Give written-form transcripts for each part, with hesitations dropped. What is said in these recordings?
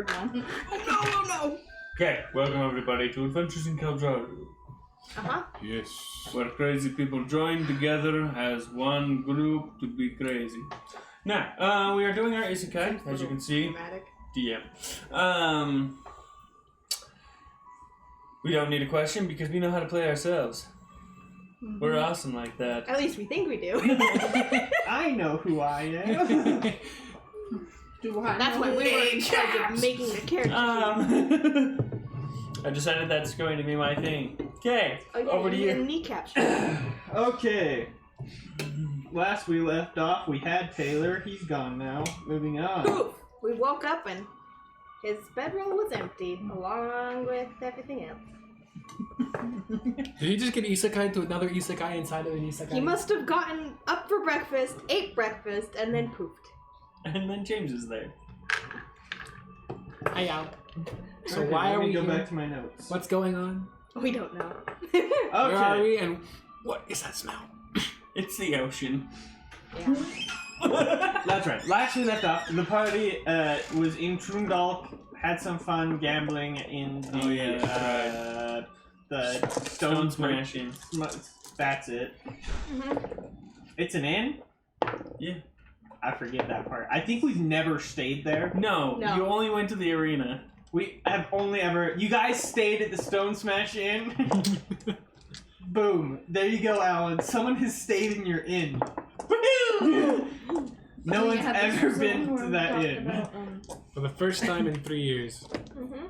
heard one. Oh no! Okay, welcome everybody to Adventures in Kal'Jaru. Yes. Where crazy people join together as one group to be crazy. Now, we are doing our Isekai, as you can see. Dramatic. DM. We don't need a question because we know how to play ourselves. Mm-hmm. We're awesome like that. At least we think we do. I know who I am. That's why we were in charge of making the character. I decided that's going to be my thing. Okay, Oh, yeah, over to you. Kneecap. Okay. Last we left off, we had Taylor. He's gone now. Moving on. Poof! We woke up and his bedroll was empty, along with everything else. Did he just get isekai to another isekai inside of an isekai? He must have gotten up for breakfast, ate breakfast, and then poofed. And then James is there. Hi, out. So Okay, why let are me we go here? back to my notes? What's going on? We don't know. Okay. Where are we? And what is that smell? It's the ocean. Yeah. That's right. Last we left off, the party was in Trundalk, had some fun gambling in the the Stone smashing. That's it. Mm-hmm. It's an inn? Yeah. I forget that part. I think we've never stayed there. No, No. you only went to the arena. We have only ever... You guys stayed at the Stone Smash Inn? Boom. There you go, Alan. Someone has stayed in your inn. No one's ever been to that inn. For the first time in 3 years. Mm-hmm.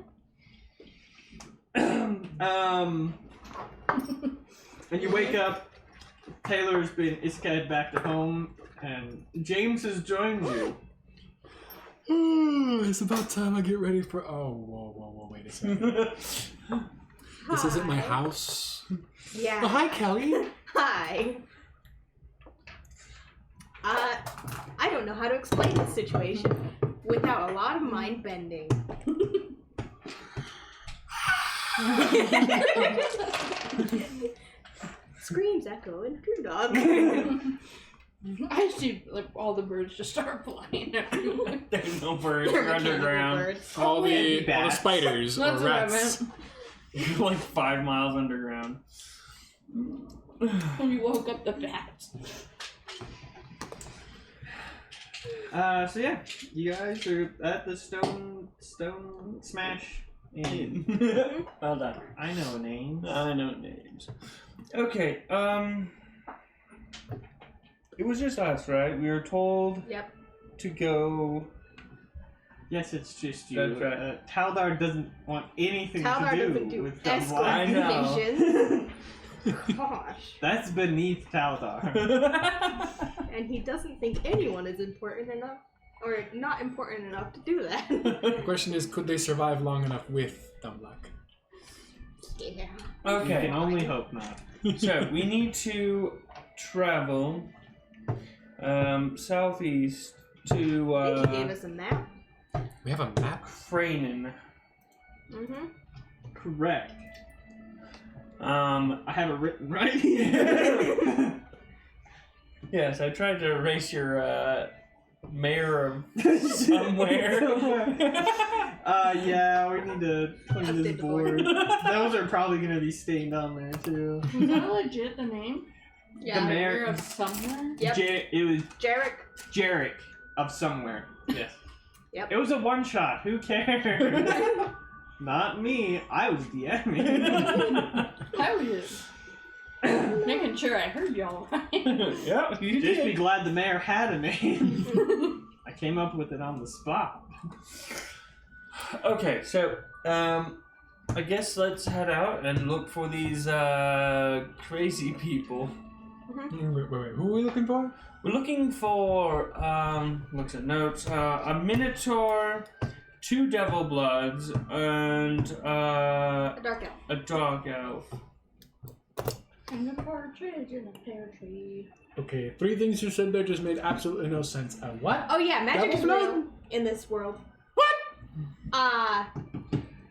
And you wake up, Taylor's been isekai'd back to home, and James has joined you. It's about time I get ready for... Oh, whoa, wait a second. This isn't my house. Yeah. Oh, hi, Kelly. Hi. I don't know how to explain this situation without a lot of mind bending. Screams echo in True Dog. I see like all the birds just start flying everywhere. There's no birds. There We're can't be underground. birds. All the Bats. spiders or That's what I rats. meant. You're like 5 miles underground. When you woke up the bats. So yeah, you guys are at the Stone Smash Inn. Well done. I know names. I know names. Okay, it was just us, right? We were told Yep. to go... Yes, it's just you. That's right. Taldar doesn't want anything Taldar to doesn't do with escort I know. missions. Gosh. That's beneath Taldar. And he doesn't think anyone is important enough, or not important enough to do that. The question is, could they survive long enough with dumb luck? Yeah. You Okay, can only hope not. so we need to travel southeast I think he gave to us a map. We have a map? Franin. Mm-hmm. Correct. I have it written right here. Yes, I tried to erase your mayor of somewhere. Yeah, we need to clean Update this the board. Those are probably going to be stained on there, too. Was that legit the name? Yeah. The mayor- Mayor of somewhere? Yep. It was Jarek. Jarek of somewhere. Yes. Yep. It was a one-shot. Who cares? Not me. I was DMing. I was just making sure I heard y'all right. Yeah, you Just be did. glad the mayor had a name. I came up with it on the spot. Okay, so I guess let's head out and look for these crazy people. Wait, who are we looking for? We're looking for looks at notes, a minotaur, 2 devil bloods, and A dark elf. a dog elf. And the partridge in the pear tree. Okay, 3 things you said there just made absolutely no sense. What? Oh yeah, magic is Double real blood? in this world.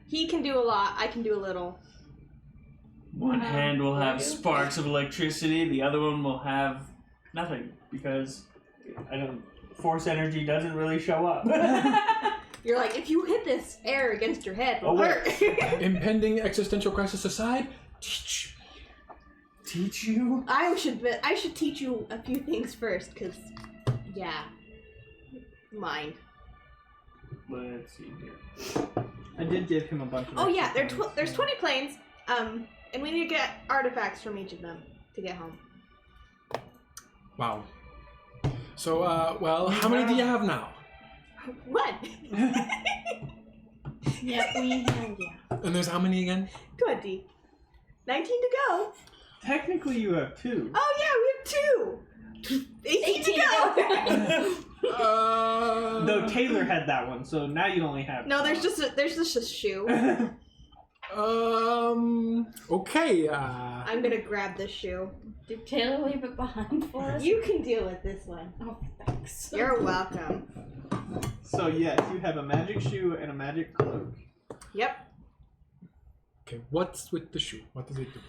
He can do a lot. I can do a little. One hand will have sparks of electricity, the other one will have nothing, because force energy doesn't really show up. You're like, if you hit this air against your head, it'll hurt. Impending existential crisis aside, teach you? I should teach you a few things first, because, yeah. Mind. Let's see here. I did give him a bunch of. Oh yeah, extra points. there's 20 planes, and we need to get artifacts from each of them to get home. Wow. So, well, how many do you have now? What? Yeah, we have, And there's how many again? 20. 19 to go. Technically, you have 2. Oh yeah, we have 2. 18 to go. Though Taylor had that one, so now you only have. No, there's just a shoe. Okay, I'm gonna grab this shoe. Did Taylor leave it behind for us? You can deal with this one. Oh, thanks. You're welcome. So yes, you have a magic shoe and a magic cloak. Yep. Okay, what's with the shoe? What does it do?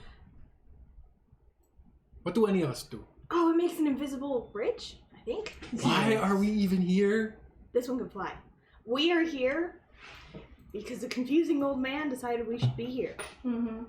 What do any of us do? Oh, it makes an invisible bridge, I think. Why are we even here? This one can fly. We are here because the confusing old man decided we should be here. Mm-hmm.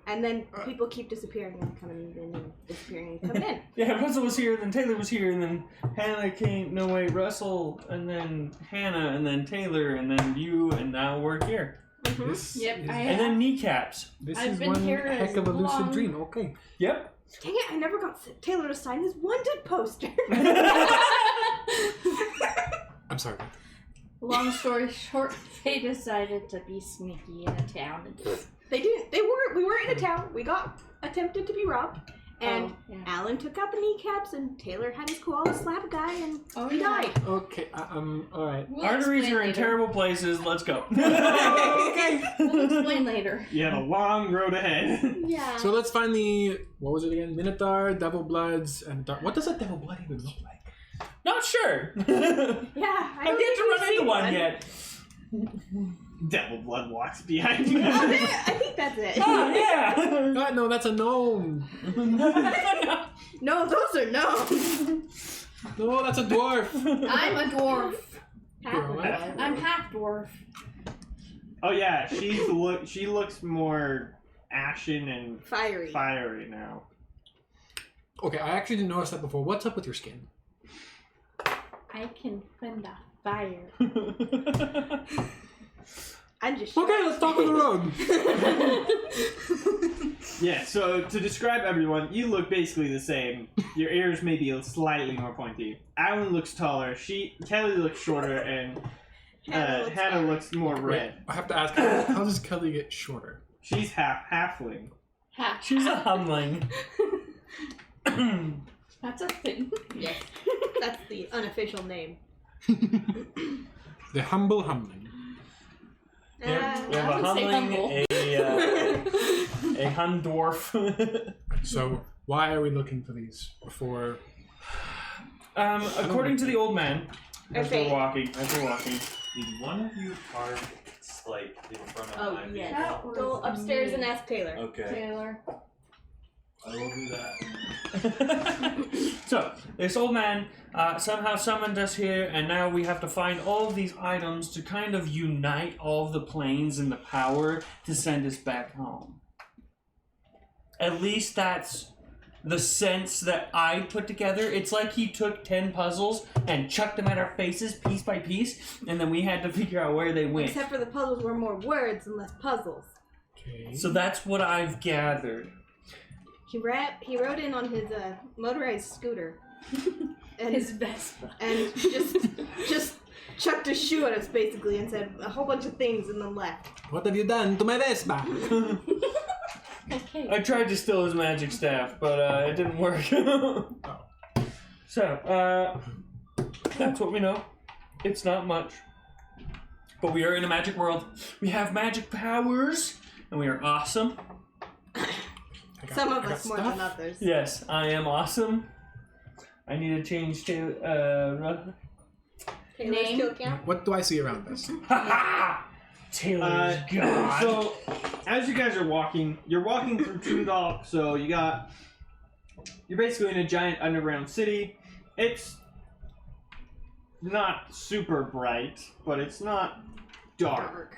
And then people keep disappearing and coming in and disappearing and coming in. Yeah, Russell was here, then Taylor was here, and then Hannah came. No, wait, Russell, and then Hannah, and then Taylor, and then you, and now we're here. Mm-hmm. This Yep, is, And then kneecaps. this I've is been one here heck as of a lucid long- dream. Okay. Yep. Dang it, I never got Taylor to sign his wanted poster. I'm sorry. Long story short, they decided to be sneaky in a town. And We were in a town. We got attempted to be robbed. And yeah. Alan took out the kneecaps and Taylor had his koala slap a guy and he yeah. died. Okay, alright. We'll Arteries explain are in later. terrible places. Let's go. Okay. We'll explain later. You have a long road ahead. Yeah. So let's find the, what was it again? Minotaur, Devil Bloods, and Dark. What does a Devil Blood even look like? Not sure. Yeah, I've yet to run into one yet. Devil Blood walks behind you. Oh, I think that's it. Oh, yeah. No, that's a gnome. No, those are no. No, that's a dwarf. I'm a dwarf. What? I'm half dwarf. Oh yeah, she looks more ashen and Fiery. now. Okay, I actually didn't notice that before. What's up with your skin? I can fend a fire. I'm just Okay, let's talk on the road. Yeah, so to describe everyone, you look basically the same. Your ears may be slightly more pointy. Alan looks taller. Kelly looks shorter, and Hannah looks more red. I have to ask, how does Kelly get shorter? She's halfling. Half. She's a humling. That's a thing. Yes. That's the unofficial name. The humble humbling. We have I a would say humble. a humdorf. So, why are we looking for these before? According to the old man, as Okay. we're walking, Did one of you park like in front of my vehicle? That was Go upstairs me. and ask Taylor. Okay, Taylor. I will do that. So, this old man somehow summoned us here, and now we have to find all of these items to kind of unite all of the planes and the power to send us back home. At least that's the sense that I put together. It's like he took 10 puzzles and chucked them at our faces piece by piece, and then we had to figure out where they went. Except for the puzzles were more words and less puzzles. Okay. So that's what I've gathered. He rode in on his motorized scooter. And His Vespa. and just chucked a shoe at us basically and said a whole bunch of things and then left. What have you done to my Vespa? Okay. I tried to steal his magic staff, but it didn't work. So, that's what we know. It's not much. But we are in a magic world. We have magic powers, and we are awesome. Some of us more than others. Yes, I am awesome. I need to change to, Taylor's Name? kill count. What do I see around us? Taylor's God. So, as you guys are walking, you're walking through Trundalk, so you're basically in a giant underground city. not super bright, but it's not dark.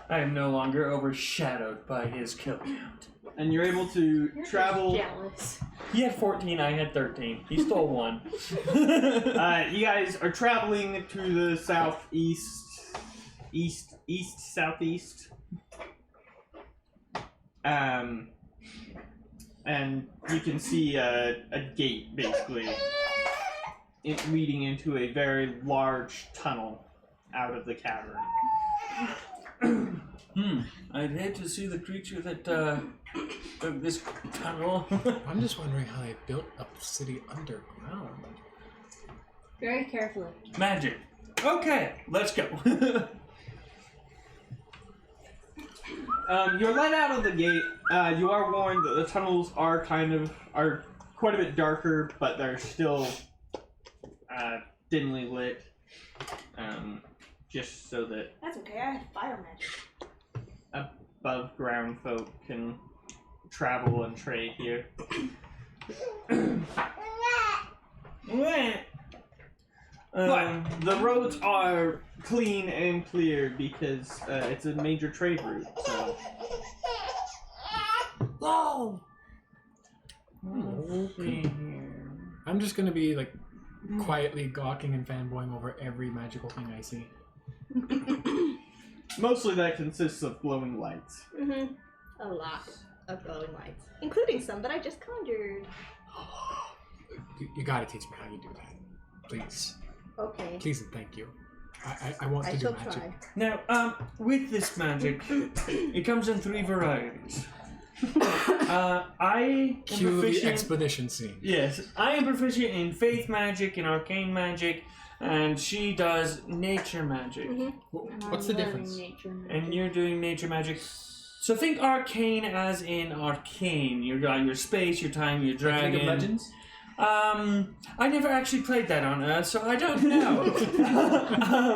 I am no longer overshadowed by his kill count. And you're able to You're travel. jealous. He had 14, I had 13. He stole one. You guys are traveling to the southeast, southeast. And you can see a gate, basically, leading into a very large tunnel out of the cavern. I'd hate to see the creature that dug this tunnel. I'm just wondering how they built up the city underground. Very carefully. Magic. Okay, let's go. You're let out of the gate. You are warned that the tunnels are quite a bit darker, but they're still dimly lit. Just so that That's okay, I have fire magic. above ground folk can travel and trade here. But the roads are clean and clear because it's a major trade route. So. Whoa! Okay. I'm just gonna be like quietly gawking and fanboying over every magical thing I see. Mostly that consists of glowing lights. Mm-hmm. A lot of glowing lights, including some that I just conjured. You gotta teach me how you do that, please. Okay. Please and thank you. I want to I do shall magic. try. Now, with this magic, it comes in 3 varieties. I am Cue the proficient. expedition scene. Yes, I am proficient in faith magic and arcane magic, and she does nature magic. Mm-hmm. What's the difference? And you're doing nature magic. So think arcane as in arcane. You got your space, your time, your dragon. League of Legends? I never actually played that on Earth, so I don't know.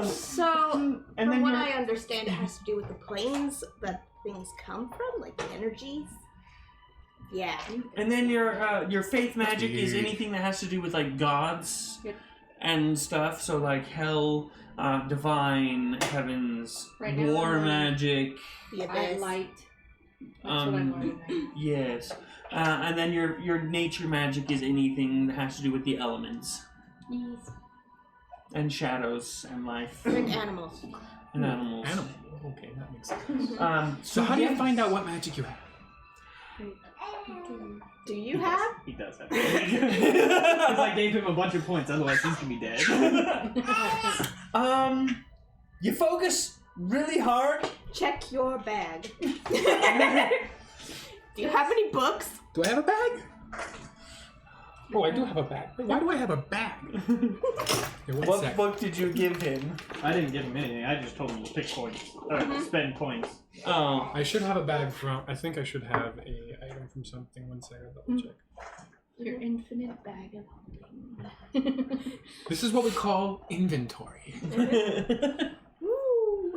So, And from then what you're- I understand, it has to do with the planes that things come from, like the energies. Yeah. And then your faith magic is weird. anything that has to do with like gods Yep. and stuff. So like hell, divine, heavens, Right now war I'm learning- The magic. I abyss. light. That's what I'm learning. Yes. And then your nature magic is anything that has to do with the elements Yes. and shadows and life Like animals. and animals. Animal. Okay, that makes sense. So So how do you yeah. find out what magic you have? Do you have? He does have. Because I gave him a bunch of points, otherwise he's gonna be dead. You focus really hard. Check your bag. Do you have any books? Do I have a bag? Oh, I do have a bag. Why do I have a bag? Here, one What sec. book did you give him? I didn't give him anything. I just told him to pick points or to spend points. Oh. I should have a bag from. I think I should have a item from something. One second, I'll double check. Your infinite bag of holding. This is what we call inventory. Woo!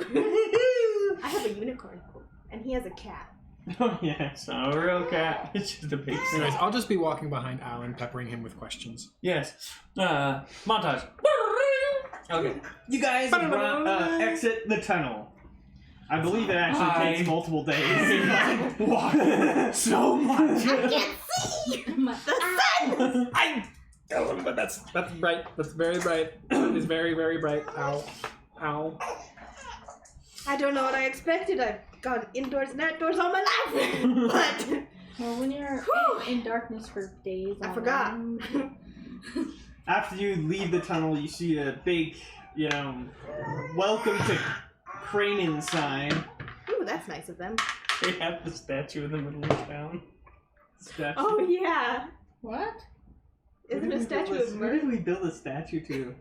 I have a unicorn, and he has a cat. Oh yeah. It's not a real cat. It's just a big Anyways, I'll just be walking behind Alan, peppering him with questions. Yes. Montage. Okay. You guys exit the tunnel. I believe it actually takes multiple days. Walk so much. I can't see the sun. But that's bright. That's very bright. It's very, very bright. Ow. Ow. I don't know what I expected. I've gone indoors and outdoors all my life, but Well, when you're in darkness for days, I on forgot. end, After you leave the tunnel, you see a big, welcome to Cranin sign. Ooh, that's nice of them. They have the statue in the middle of town. Statue. Oh yeah, What? isn't it a statue of Where did mirth? we build a statue to?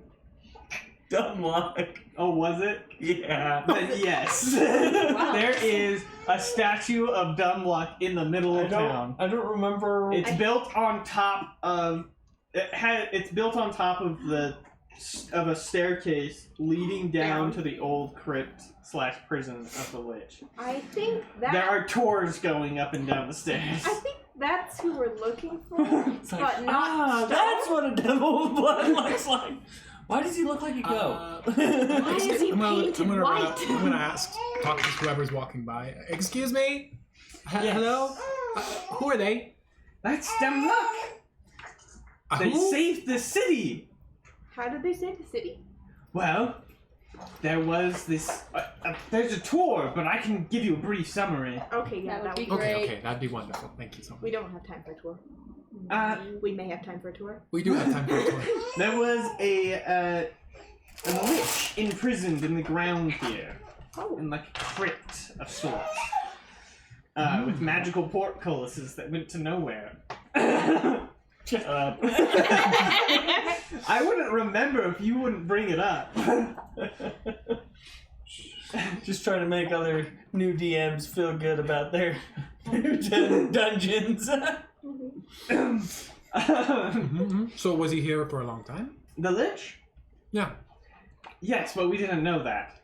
Dunlock. Oh, was it? Yeah. Then yes. Wow. There is a statue of Dumluck in the middle of town. I don't remember. It's built on top of. It's built on top of the of a staircase leading down to the old crypt/prison of the Lich. I think that. There are tours going up and down the stairs. I think that's who we're looking for, It's like, but not. that's what a devil of blood looks like. Why does he look like a goat? Why is he painted white? I'm gonna ask, talk to whoever's walking by. Excuse me? Hello? Who are they? That's them luck. They Who? saved the city. How did they save the city? Well, there was this. There's a tour, but I can give you a brief summary. Okay, yeah, That would be would. great. Okay, that'd be wonderful. Thank you so much. We don't have time for a tour. We may have time for a tour. We do have time for a tour. There was a lich imprisoned in the ground here, Oh. in like a crypt of sorts, with magical portcullises that went to nowhere. Shut up. I wouldn't remember if you wouldn't bring it up. Just trying to make other new DMs feel good about their dungeons. So was he here for a long time? The lich? Yeah. Yes, but we didn't know that.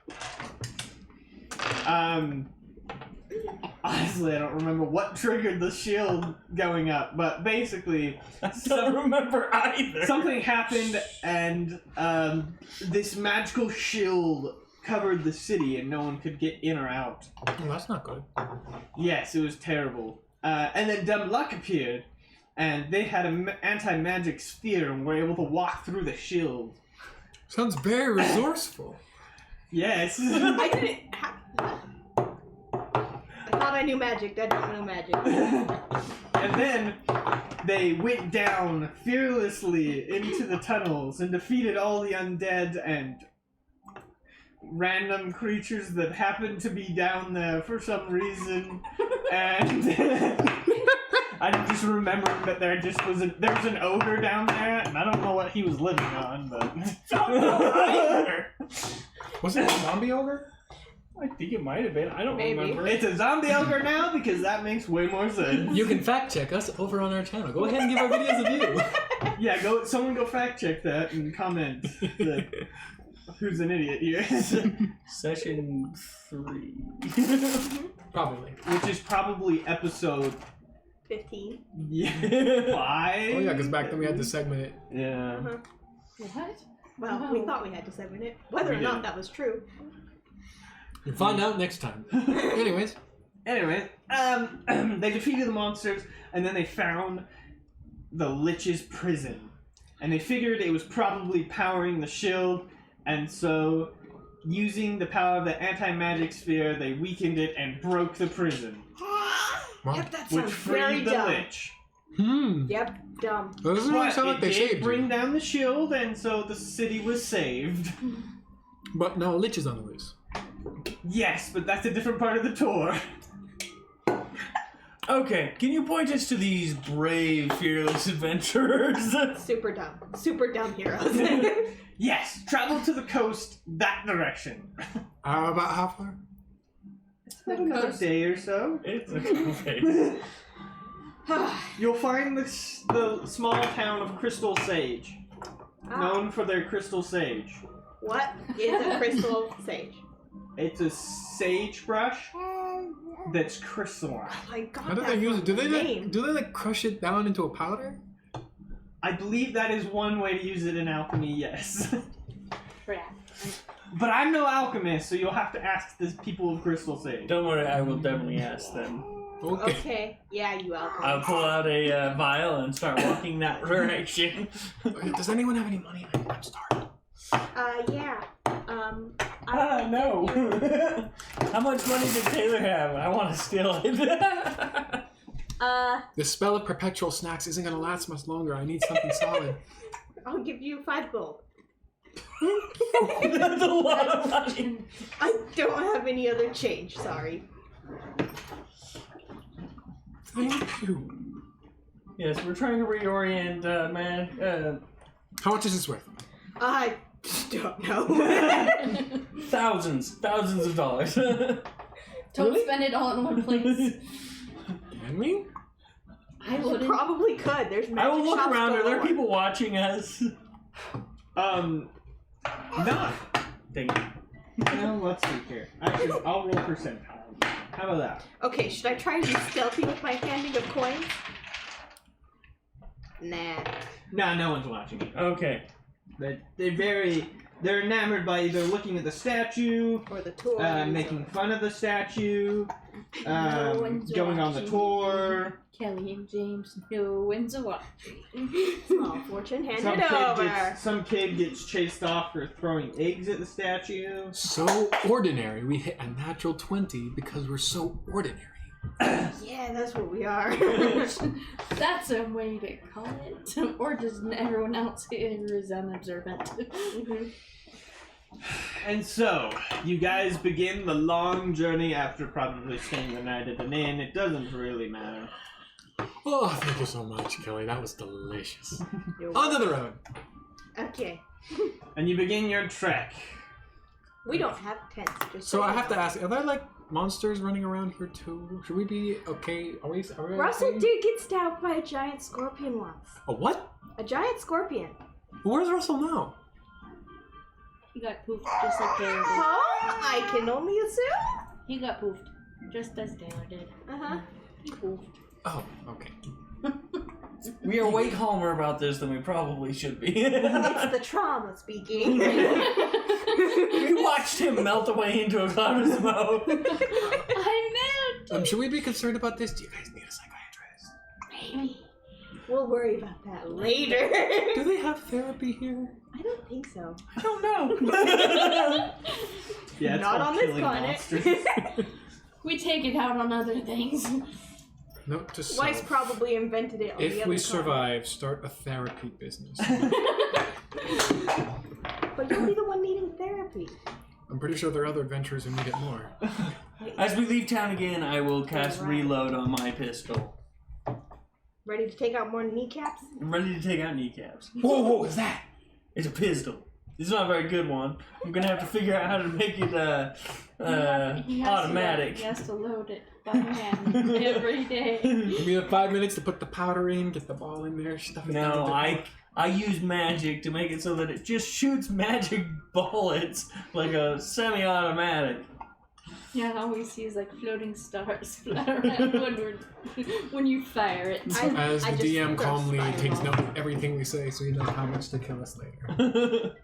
Honestly, I don't remember what triggered the shield going up, but basically, I don't remember either. something happened and this magical shield covered the city and no one could get in or out. Well, that's not good. Yes, it was terrible. And then Dumb Luck appeared, and they had an anti-magic sphere and were able to walk through the shield. Sounds very resourceful. Yes. I didn't. I thought I knew magic. I don't know magic. And then they went down fearlessly into the tunnels and defeated all the undead and random creatures that happened to be down there for some reason. And I just remembered that there was an ogre down there, and I don't know what he was living on, but Was it a zombie ogre? I think it might have been. I don't Maybe. remember. it's a zombie ogre now because that makes way more sense. You can fact check us over on our channel. Go ahead and give our videos a view. Yeah, someone go fact check that and comment that who's an idiot here. Session 3. Probably. Which is probably episode 15. 5. Oh yeah, because back then we had to segment it. Yeah. Uh-huh. What? Well, Oh. we thought we had to segment it. Whether or We not did. that was true. You'll find out next time. Anyways. Anyway, they defeated the monsters, and then they found the Lich's prison. And they figured it was probably powering the shield, and so, using the power of the anti-magic sphere, they weakened it and broke the prison. Wow. Yep, that Which sounds very freed the dumb. Lich. Yep, dumb. That doesn't really But sound like it they did saved bring you. down the shield, and so the city was saved. But now a lich is on the loose. Yes, but that's a different part of the tour. Okay, can you point us to these brave, fearless adventurers? Super dumb. Super dumb heroes. Yes, travel to the coast that direction. About how far? About another coast. day or so. It's okay. You'll find the small town of Crystal Sage, known for their crystal sage. What is a crystal sage? It's a sagebrush that's crystalline. I got How do that they use from it? Do the they name. like crush it down into a powder? I believe that is one way to use it in alchemy, yes. Crap. But I'm no alchemist, so you'll have to ask the people of Crystal Sage. Don't worry, I will definitely ask them. Okay. Okay, yeah, you alchemist. I'll pull out a vial and start walking that direction. Does anyone have any money? I'm starving. Yeah. No. How much money did Taylor have? I want to steal it. The spell of perpetual snacks isn't gonna last much longer. I need something solid. I'll give you 5 gold. That's a lot of money. I don't have any other change, sorry. Thank you. Yes, we're trying to reorient, man. How much is this worth? I don't know. Thousands of dollars. Don't spend it all in one place. Can we? I wouldn't. Probably could. There's magic I will look shops around. Are there galore. people watching us? None. Dang it. Well, let's see here. Actually, I'll roll percentile. How about that? Okay, should I try and be stealthy with my handing of coins? Nah. Nah, no one's watching it. Okay. They're enamored by either looking at the statue, Or the tour. making fun of the statue, No one's going on the watching. tour. Kelly and James, no one's watching. Small fortune handed over. Some kid gets chased off for throwing eggs at the statue. So ordinary. We hit a natural 20 because we're so ordinary. Yeah, that's what we are. That's a way to call it. Or just everyone else who is unobservant. Mhm. And so, you guys begin the long journey after probably staying the night at an inn. It doesn't really matter. Oh, thank you so much, Kelly. That was delicious. You're Onto the road. Okay. And you begin your trek. We don't have tents. Just So I saying. have to ask, are there like monsters running around here too? Should we be okay? Are we Russell okay? did get stabbed by a giant scorpion once. A what? A giant scorpion. Where's Russell now? He got poofed just like Taylor did. Huh? I can only assume. He got poofed just as Taylor did. Uh-huh. He poofed. Oh, okay. We are way calmer about this than we probably should be. It's the trauma speaking. We watched him melt away into a cloud of smoke. I know. Should we be concerned about this? Do you guys need a psychiatrist? Maybe. We'll worry about that later. Do they have therapy here? I don't think so. I don't know. Yeah, it's Not called on this killing planet. monsters. We take it out on other things. Note to Weiss self. probably invented it on the If other we side. survive, start a therapy business. But you'll be the one needing therapy. I'm pretty sure there are other adventurers who need it more. As we leave town again, I will cast Right. reload on my pistol. Ready to take out more kneecaps? I'm ready to take out kneecaps. Whoa, what was that? It's a pistol. It's not a very good one. I'm gonna have to figure out how to make it He has automatic. He has to load it by hand every day. Give me 5 minutes to put the powder in, get the ball in there, stuff it No, down. I use magic to make it so that it just shoots magic bullets like a semi-automatic. Yeah, all we see is like floating stars fly around when you fire it. As I the just DM throw calmly fireball. takes note of everything we say so he knows how much to kill us later.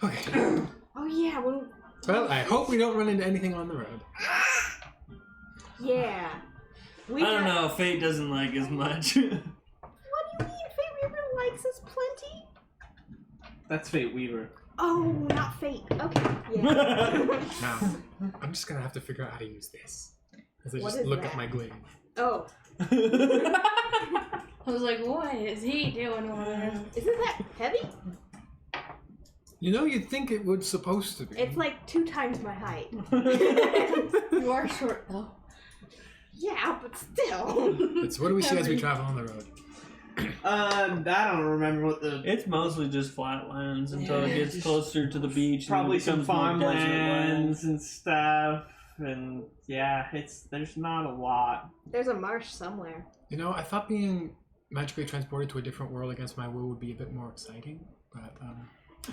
Okay. Oh yeah, Well, I hope we don't run into anything on the road. yeah. We I don't know, Fate doesn't like as much. What do you mean? Fate Weaver likes us plenty. That's Fate Weaver. Oh, not Fate. Okay. Yeah. Now, I'm just gonna have to figure out how to use this. As I What just is look that? at my glaive. Oh, I was like, what is he doing over there? isn't that heavy? You know, you'd think it was supposed to be. It's like 2 times my height. You are short though. Yeah, but still. It's what do we see as we travel on the road? I don't remember what the. It's mostly just flatlands until it gets closer to the beach. Probably and it some becomes more desert land. farmlands and stuff, and yeah, there's not a lot. There's a marsh somewhere. You know, I thought being magically transported to a different world against my will would be a bit more exciting, but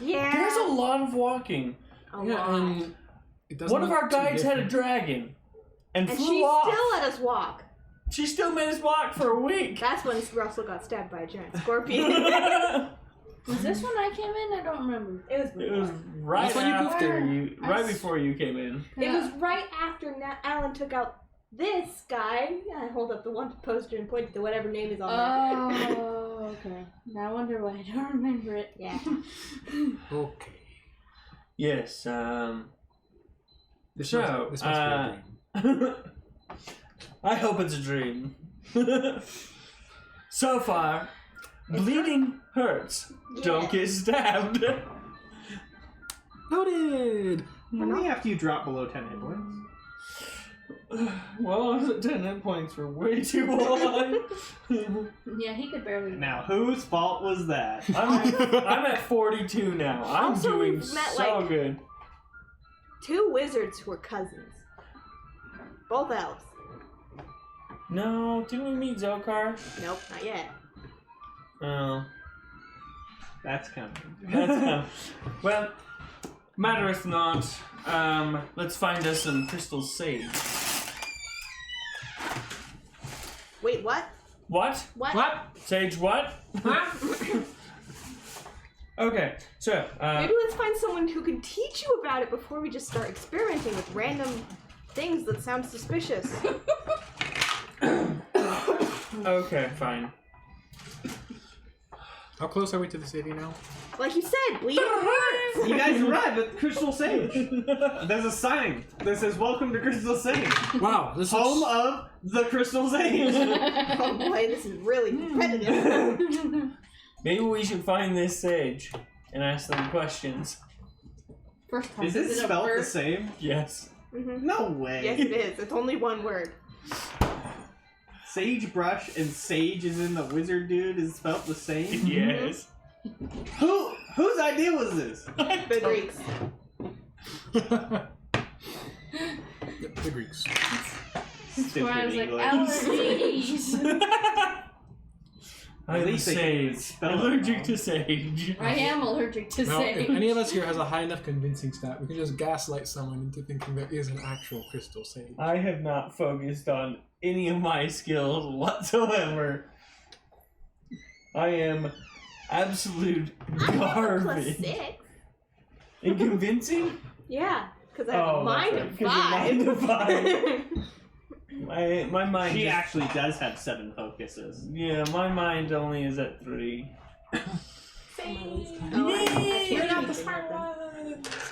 Yeah. There's a lot of walking. a lot. and it doesn't One of look our too guides had a different. dragon and And flew she off. still let us walk. She still made us walk for a week. That's when Russell got stabbed by a giant scorpion. Was this when I came in? I don't remember. It was It was before. right That's when you poofed after her. you, right before you came in. It was right after Alan took out this guy. I hold up the wanted poster and pointed to whatever name is on there. Oh, okay. Now I wonder why I don't remember it. Yeah. Okay. Yes. This So, must be a dream. I hope it's a dream. So far, bleeding hurts. Don't Yeah. get stabbed. Noted! How many after you drop below 10 hit points? Well, I was at 10 hit points for way too long. Yeah, he could barely. Now, whose fault was that? I'm at 42 now. I'm Also, doing we've met, so like- good. 2 wizards who were cousins. Both elves. No, didn't we meet Zokar? Nope, not yet. Oh. That's coming. Well, mattereth not. Let's find us some crystal sage. Wait, what? What? What? Sage what? Okay, so Maybe let's find someone who can teach you about it before we just start experimenting with random things that sound suspicious. okay, fine. How close are we to the city now? Like you said, bleeding hurts. You guys arrived at Crystal Sage. There's a sign that says "Welcome to Crystal Sage." Wow, this Home looks... of the Crystal Sage. Oh boy, this is really competitive. Maybe we should find this sage and ask them questions. First time. Is it a spelled the bird? same? Yes. No way. Yes, it is. It's only one word. Sagebrush and sage is in the wizard dude is spelled the same? Yes. Whose idea was this? The Greeks. Yep, the Greeks. That's why I was like, English. allergies. I'm least they can sage. spell it Allergic wrong. to sage. I am allergic to Now, if sage. any of us here has a high enough convincing stat, we can just gaslight someone into thinking there is an actual crystal sage. I have not focused on any of my skills whatsoever. I am absolute I'm garbage. +6. And convincing? Yeah, because I have a mind of Because you're mind of 5. My mind. She just- actually does have 7 focuses. Yeah, my mind only is at 3. Oh, I can't do anything with them.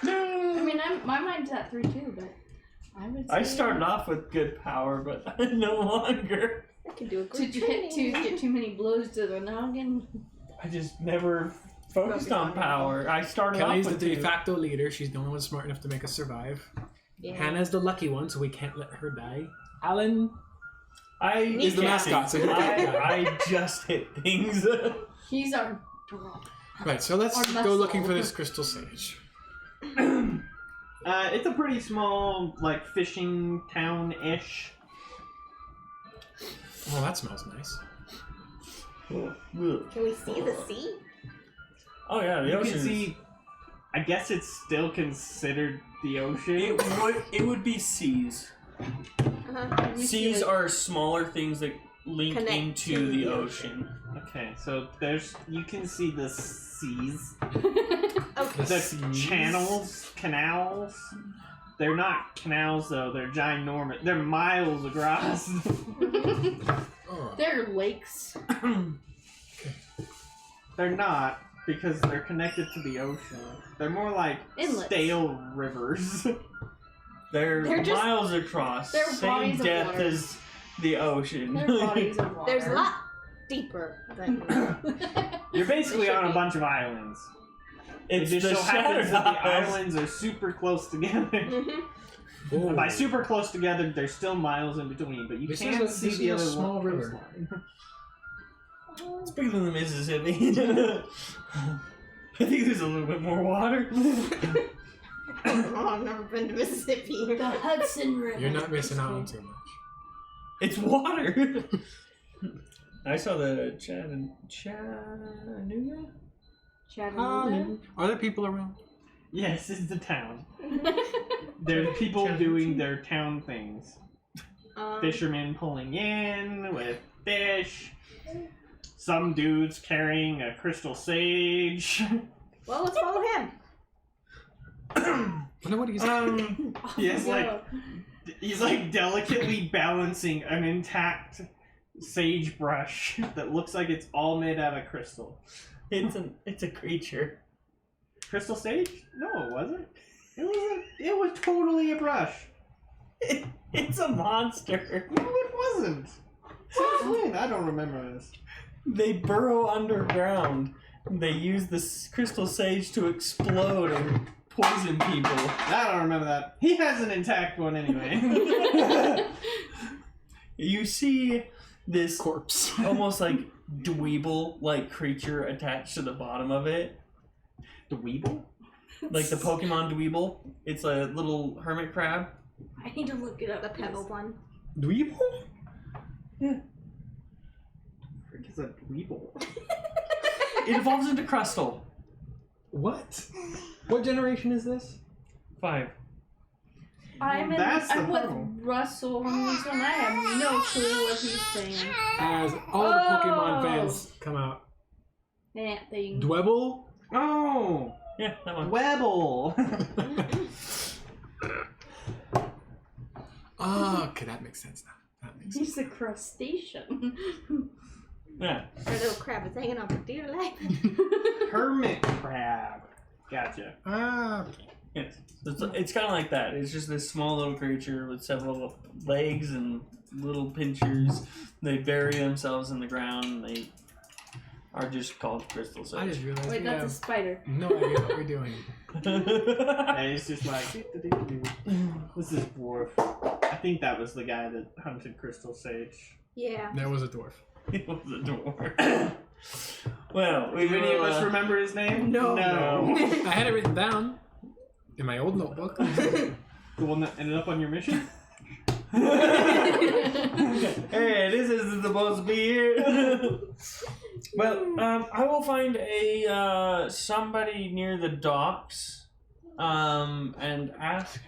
I mean, my mind's at 3 too, but I would say. I started off with good power, but no longer. I can do a great Did you get too many blows to the noggin? I just never focused on power. I started Kelly's off the with de 2. facto leader. She's the only one smart enough to make us survive. Yeah. Hannah's the lucky one, so we can't let her die. Alan Is the mascot, so he can't die. I just hit things. He's our dog. Right, so let's Or go looking muscle. for this crystal sage. It's a pretty small, like, fishing town-ish. Oh, that smells nice. Can we see the sea? Oh yeah, the You ocean. can see, I guess it's still considered the ocean. It would be seas. Uh-huh. Seas are smaller things that link Connect into to the the ocean. Okay, so you can see the seas. Okay. The Seas? channels, canals. They're not canals though, they're ginormous. They're miles across. Oh. They're lakes. They're not, because they're connected to the ocean. They're more like Inlets. stale rivers. They're just- miles across. they're Same bodies of depth water. as the ocean. They're bodies of water. There's a lot deeper than You're basically They should on a be. bunch of islands. It's It just the so happens that the Shadowlands. islands are super close together. Mhm. Oh. And by super close together, there's still miles in between, but you This can't is a- see this the is a other small one river. coastline. It's bigger than the Mississippi. I think there's a little bit more water. Oh, I've never been to Mississippi. The Hudson River. You're not missing out on too much. It's water. I saw the Chattanooga. Chattanooga. Are there people around? Yes, it's the town. There's people doing their town things. Fishermen pulling in with fish. Some dudes carrying a crystal sage. Well, let's follow him. Wonder what he's He's like delicately balancing an intact sagebrush that looks like it's all made out of crystal. It's a creature. Crystal sage? No, it wasn't. It was totally a brush. It's a monster. No, it wasn't. Since when? I don't remember this. They burrow underground. They use the crystal sage to explode and poison people. I don't remember that. He has an intact one anyway. You see this corpse. almost like dweeble-like creature attached to the bottom of it. The Weeble? Like the Pokemon Dweeble. It's a little hermit crab. I need to look it up. The pebble one. Dweeble? Frick is a Weeble. It evolves into Crustle. What? What generation is this? 5. I'm That's the with problem. Russell on this one. I have no clue what he's saying. As all the Pokemon fans come out. That thing. Dwebble? Oh, Yeah, that one. Webble. Oh, okay, that makes sense now. That makes sense. He's a crustacean. Yeah. Our little crab is hanging off a deer leg. Hermit crab. Gotcha. Ah, okay. Yes. It's kind of like that. It's just this small little creature with several legs and little pinchers. They bury themselves in the ground. And they are just called crystal I sage. just realized Wait, we that's a have spider. no idea what we're doing. And it's just like, what's this dwarf? I think that was the guy that hunted crystal sage. Yeah. There was a dwarf. It was a dwarf. Well, Do any of us remember his name? No. I had it written down in my old notebook. The one that ended up on your mission? Hey, this isn't supposed to be here. Well, I will find a somebody near the docks, and ask.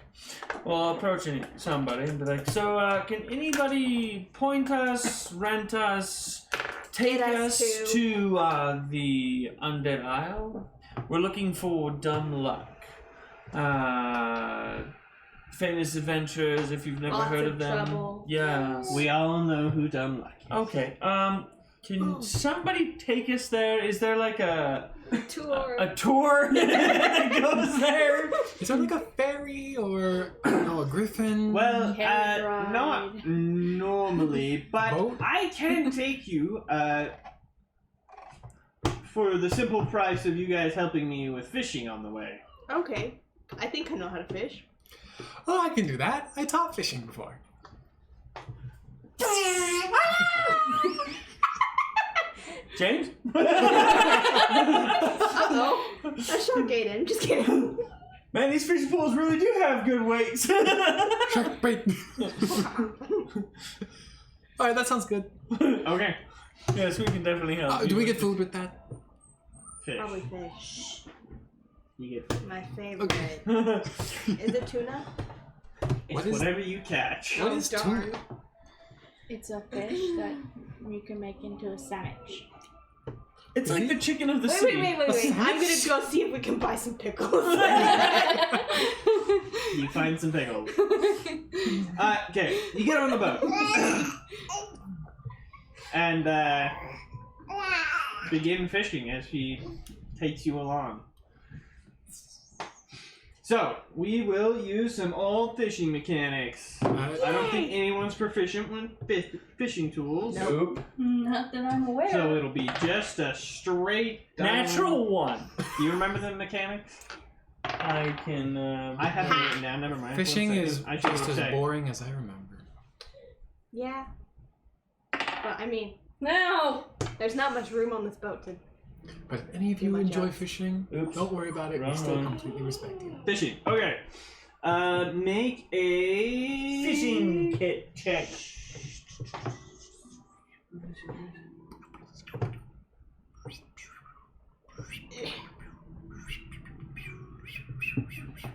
Well, I'll approach somebody and be like, "So, can anybody point us, rent us, take Get us us to the Undead Isle? We're looking for dumb luck. Famous adventures. If you've never Lots heard of of them, trouble. yeah. We all know who Dumb Luck is. Okay. Can somebody take us there? Is there like a Tour. tour that goes there? Is there like a ferry or I don't know, a griffin? Well, Carriage ride. not normally, but Boat? I can take you for the simple price of you guys helping me with fishing on the way. Okay. I think I know how to fish. Oh, I can do that. I taught fishing before. James? Uh-oh. A shark ate him. Just kidding. Man, these fish pools really do have good weights. Shark bait. Alright, that sounds good. Okay. Yes, we can definitely help. you Do we with get food with that? Fish. Probably fish. You get My favorite. it. Is it tuna? it's What is- whatever you catch. What is darn. tuna? It's a fish that you can make into a sandwich. It's like the chicken of the Wait, sea. wait. I'm gonna go see if we can buy some pickles. You find some pickles. Okay, you get on the boat. And begin fishing as he takes you along. So, we will use some old fishing mechanics. I don't think anyone's proficient with fishing tools. Nope. Not that I'm aware So of. it'll be just a straight Natural one. Do you remember the mechanics? I can. I have it written down. Never mind. Fishing One is second. I should just as say. boring as I remember. Yeah. But I mean, No! there's not much room on this boat to. But if any of Do you my enjoy job. fishing, Oops. don't worry about it. We Wrong still one. completely respect you. Fishing. Okay. Make a Fishing kit check.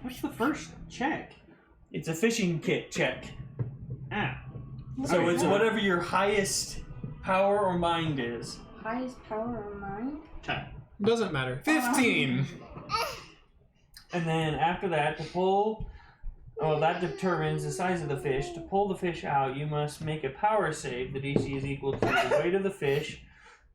What's the first check? It's a fishing kit check. Ah. So Okay. it's whatever your highest power or mind is. Highest power of mine? Doesn't matter. 15! And then after that, to pull, that determines the size of the fish. To pull the fish out, you must make a power save. The DC is equal to the weight of the fish,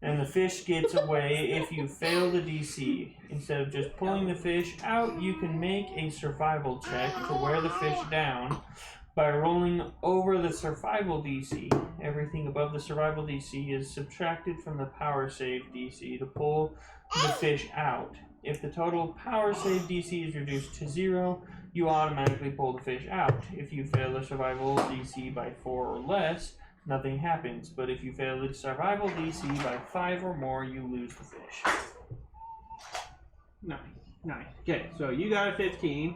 and the fish gets away if you fail the DC. Instead of just pulling the fish out, you can make a survival check to wear the fish down by rolling over the survival DC. Everything above the survival DC is subtracted from the power save DC to pull the fish out. If the total power save DC is reduced to 0, you automatically pull the fish out. If you fail the survival DC by 4 or less, nothing happens. But if you fail the survival DC by 5 or more, you lose the fish. Nice. Okay, so you got a 15.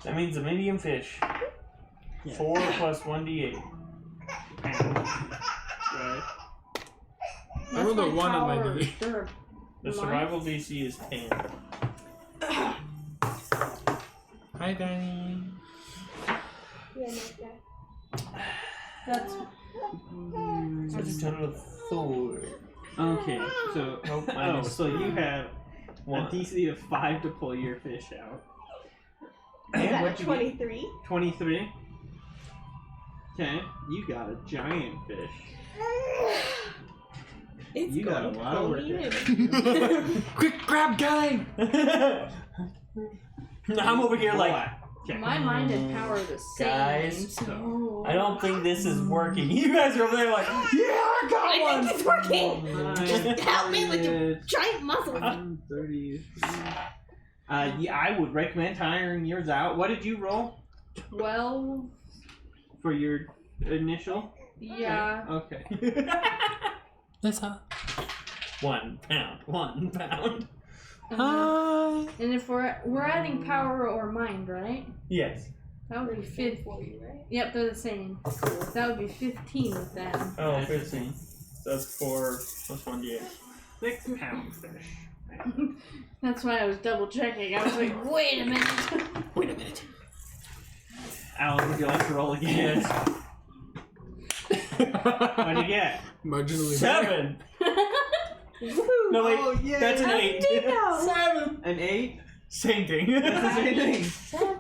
That means a medium fish. Yeah. 4 plus 1d8. Right. I rolled a That's my 1 on my power. D. Sure. The survival DC is 10. Hi, Danny. Yeah, That's Such a total of 4. Okay, so so you have a 1. DC of 5 to pull your fish out. Is And that what'd a you get? 23? 23. Okay, you got a giant fish. It's You got a going lot of work to there. Quick grab, guy! I'm over here like, Okay. my mind and power are the same. Guys, so I don't think this is working. You guys are over there like, yeah, I got I one! think it's working! Just help me with your giant muscles. 30. Yeah, I would recommend tiring yours out. What did you roll 12. for your initial? Yeah. Okay. That's how. 1 pound. 1 pound. Uh-huh. And if we're adding power or mind, right? Yes. That would be 15. for you, right? Yep, they're the same. That would be 15 with them. Oh, 15. So that's 4 plus 1d8. 6 pound fish. That's why I was double checking. I was like, wait a minute. Wait a minute. Alan, would you like to roll again? What'd you get? Marginally. 7! Woohoo! No, wait. Oh, yeah. That's an 8. Amigo! 7! An 8? Same thing. That's the same thing. 7.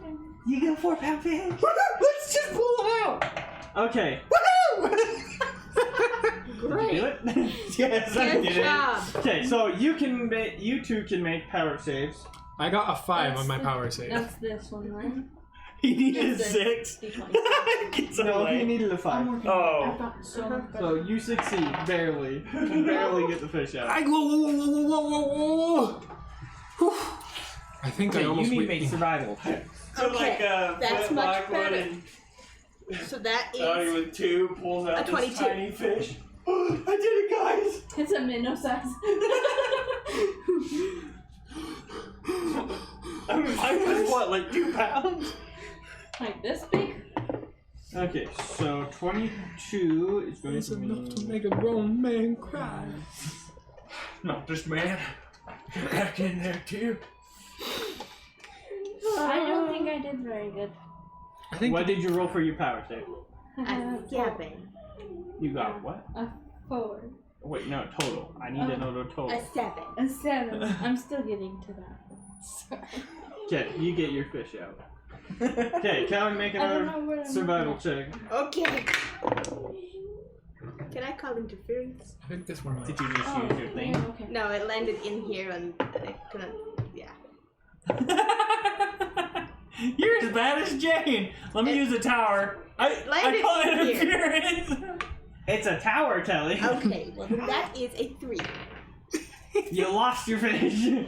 You get a 4 pound fish. Let's just pull it out! Okay. Great. Do it? Yes, I Good did it. job. Okay, so you two can make power saves. I got a 5 on my power save. That's this one, right? He needed Just 6. D20. Gets No, away. he needed a 5. I'm working. Oh. I've got so much better. So you succeed, barely. You barely get the fish out. Whoa. Whew. I think I Okay, almost you need to wait- make survival checks. So Okay, that's Flint much Lockwood better. and So that Starting is with 2 pulls out a this 22. tiny fish. I did it, guys! It's a minnow size. I mean, mine was what, like 2 pounds? Like this big? Okay, so 22 is going It's to enough to be... make a grown man cry. Not this man. Get back in there, too. I don't think I did very good. I think What did you roll for your power save? a 7. You got what? A 4. Wait, no, total. I need to know the total. A 7. A 7. I'm still getting to that. Sorry. Okay, you get your fish out. Okay, Callie, make I don't another know where I'm survival at. check. Okay. Can I call interference? I think this one might. Did you just Oh, use your thing? yeah, okay. No, it landed in here and I couldn't. Yeah. You're as bad as Jane. Let me use a tower. I Landed call it in here. interference. It's a tower, Telly. Okay, well then that is a 3. You lost your fish. Did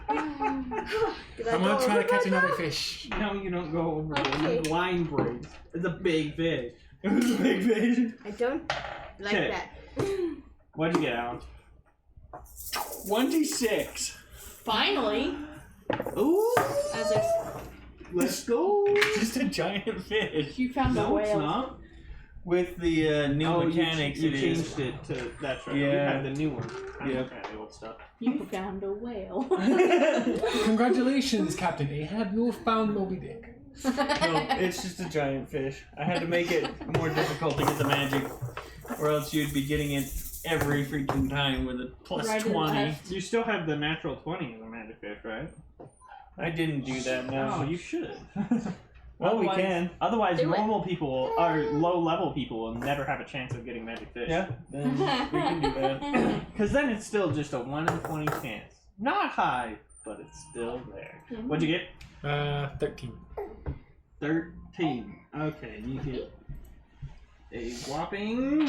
I I'm go gonna try to overboard catch another now? fish. No, you don't go over Okay. the line breaks. It's a big fish. It was a big fish. I don't like Okay. that. What'd you get, Alan? 1d6. Finally, Ooh, as if let's go. Just a giant fish. you found a No, it's whale. not. With the new Oh, mechanics, you it is. changed it to. That's right. You Yeah. have the new one. I Yep. forgot the old stuff. You found a whale. Congratulations, Captain Ahab. You found Moby Dick. No, it's just a giant fish. I had to make it more difficult to get the magic, or else you'd be getting it every freaking time with a plus Right and 20. left. You still have the natural 20 as a magic fish, right? I didn't do that, no. Oh, you should. Well, we Otherwise- can. Otherwise, Do it. normal people or low-level people will never have a chance of getting magic fish. Yeah, then we can do that. Because then it's still just a 1 in 20 chance. Not high, but it's still there. What'd you get? 13. 13. Okay, you get a whopping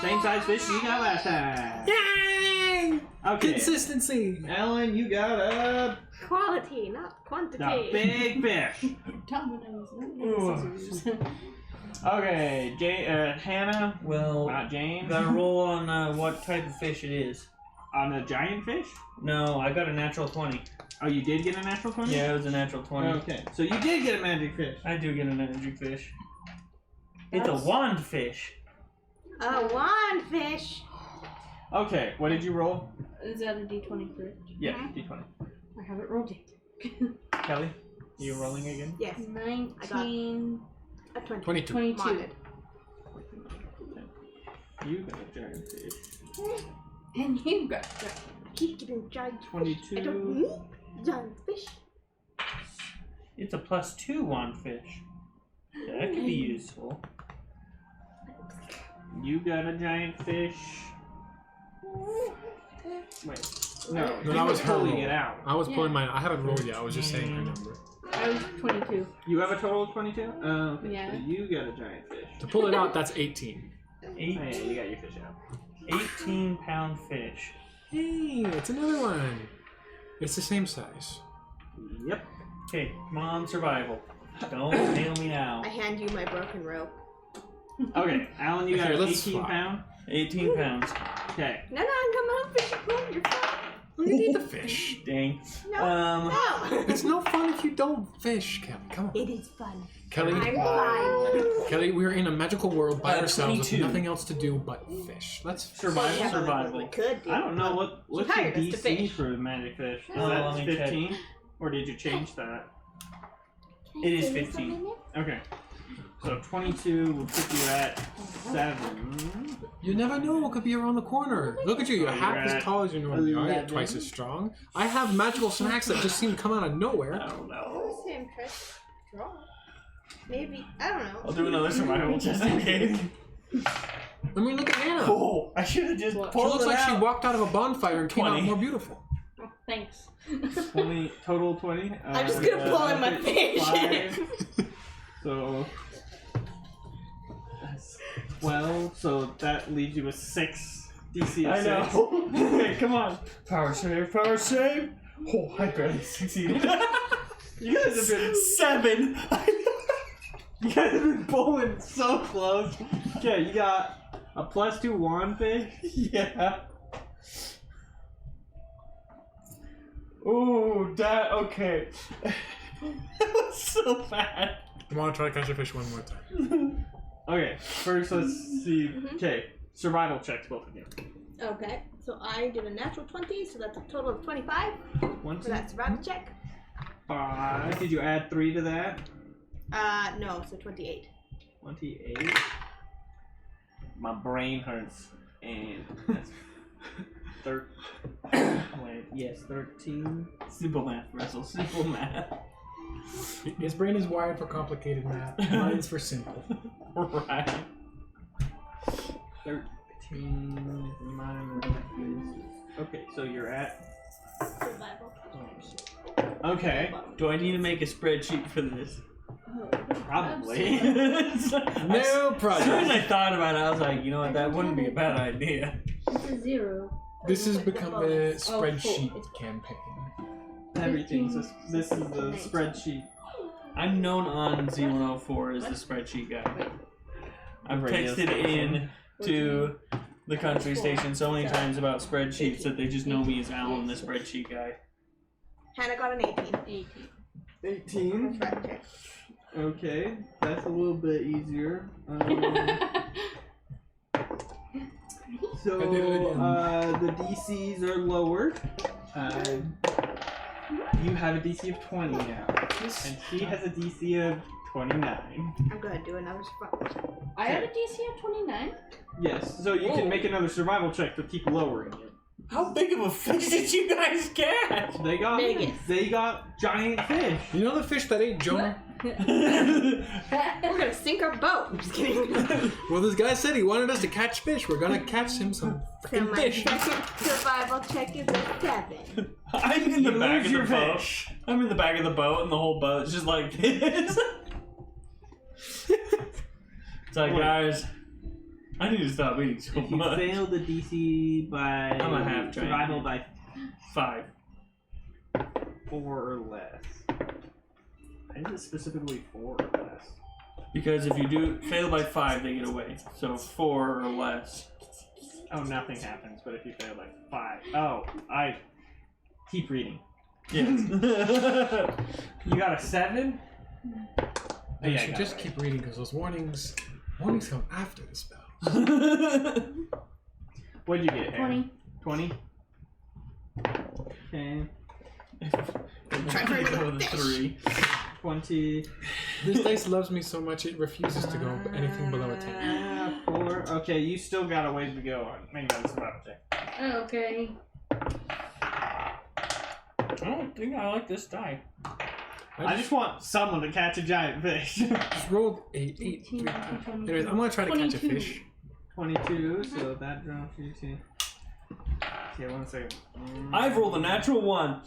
same size fish you got last time. Yay! Okay, Consistency. Ellen, you got a Quality, not quantity. big fish. Dominoes, Ooh. no scissors. Okay, Hannah, Well, not James. gotta roll on what type of fish it is. On a giant fish? No, I got a natural 20. Oh, you did get a natural 20? Yeah, it was a natural 20. Okay, so you did get a magic fish. I do get a magic fish. It's a That's- wand fish. A wand fish. Okay, what did you roll? Is that a D20 first? Yeah, D20. I haven't rolled it. Kelly, you rolling again? Yes. 19. A 20. 22. 22. Modded. You got a giant fish. And you got Keep getting giant. 22. I don't need giant fish. It's a +2 on fish. That could be useful. You got a giant fish. Wait. No, No, you that were was her pulling roll. it out. I was pulling mine. I haven't rolled yet. I was just saying her number. I was 22. You have a total of 22? Okay, Yeah. so you got a giant fish. To pull it out, that's 18. Oh, yeah, you got your fish out. 18-pound fish. Hey, it's another one. It's the same size. Yep. Okay, come on, survival. Don't nail me now. I hand you my broken rope. Okay, Alan, you got Okay, an let's 18 swap. pound? 18 pounds. Okay. No, come on, fishy boy, you're fine. You need the fish. Dang. No. It's no fun if you don't fish, Kelly. Come on. It is fun. Kelly, I'm fine. Kelly, we're in a magical world by ourselves with 22. nothing else to do but fish. Let's Survival? Yeah, Survival. We could do. I don't know what's your hired us to DC fish. for the magic fish. Is Oh, that let me check. 15? Or did you change that? It is 15. Okay. So 22 will put you at 7. You never know what could be around the corner. Look at you. You're Oh, half you're as at tall as you normally are. You're 11. twice as strong. I have magical snacks that just seem to come out of nowhere. I don't know. Same try to draw. Maybe. I don't know. I'll do another survival just in case. I mean, look at Hannah. Oh, I should have just What? She pulled looks it like she out. walked out of a bonfire and came out 20. more beautiful. Oh, thanks. 20, total 20. I'm just gonna pull in my fish. 5. So that's 12. So that leaves you with 6 DC of I 6. know. Okay, come on. Power save, power save. Oh, I barely succeeded. You guys have been 7. you guys have been pulling so close. Okay, you got a +2 wand fish. Yeah. Ooh, that, okay. That was so bad. I want to try to catch a fish one more time. Okay, first let's see. Okay, survival checks, both of you. Okay, so I did a natural 20, so that's a total of 25 1, for 2, that survival check. 5. Did you add 3 to that? No, so 28. 28. My brain hurts. And that's 13. Simple math, Russell. Simple math. His brain is wired for complicated math. Mine's for simple. Right. 13 minus. Okay, so you're at. Survival. Okay, Do I need to make a spreadsheet for this? probably. As No soon as project. I thought about it, I was like, you know what, that wouldn't be a bad idea. It's a 0. This has become a Oh, spreadsheet cool. campaign. Everything's this is the spreadsheet. I'm known on Z104 as the spreadsheet guy. I've Radio texted in to the country station so many times about spreadsheets that they just know me as Alan, the spreadsheet guy. Hannah got an 18. 18. That's right, okay. Okay, that's a little bit easier. So I did it again. the DCs are lowered. You have a DC of 20 now, and she has a DC of 29. I'm gonna do another survival check. I had a DC of 29. Yes, so you can make another survival check to keep lowering it. How big of a fish did you guys catch? They got giant fish. You know the fish that ate Jonah? We're gonna sink our boat. I'm just kidding. Well, this guy said he wanted us to catch fish. We're gonna catch him some So freaking my fish. second survival check is a 7. I'm in the You back lose of the your boat. fish. I'm in the back of the boat, and the whole boat's just like this. It's like, guys, I need to stop eating so If you much. fail the DC by I'm a half giant. survival by 5. 4 or less. Why is it specifically 4 or less? Because if you do fail by 5, they get away. So 4 or less. Oh, nothing happens, but if you fail by 5. Oh, I keep reading. Yes. You got a 7? Oh, You yeah, I should got just it. keep reading because those warnings come after the spell. What'd you get, Aaron? 20. 20? Okay. Try to go with a 3. 20. This dice loves me so much it refuses to go anything below a 10. 4. Okay, you still got a ways to go on. Make that a survival check. Okay. I don't think I like this die. I just want someone to catch a giant fish. Just rolled a 8. 18, 20. Anyways, I'm gonna try to catch a 22. fish. 22, so that drops you to... Okay, 1 second. I've rolled a natural 1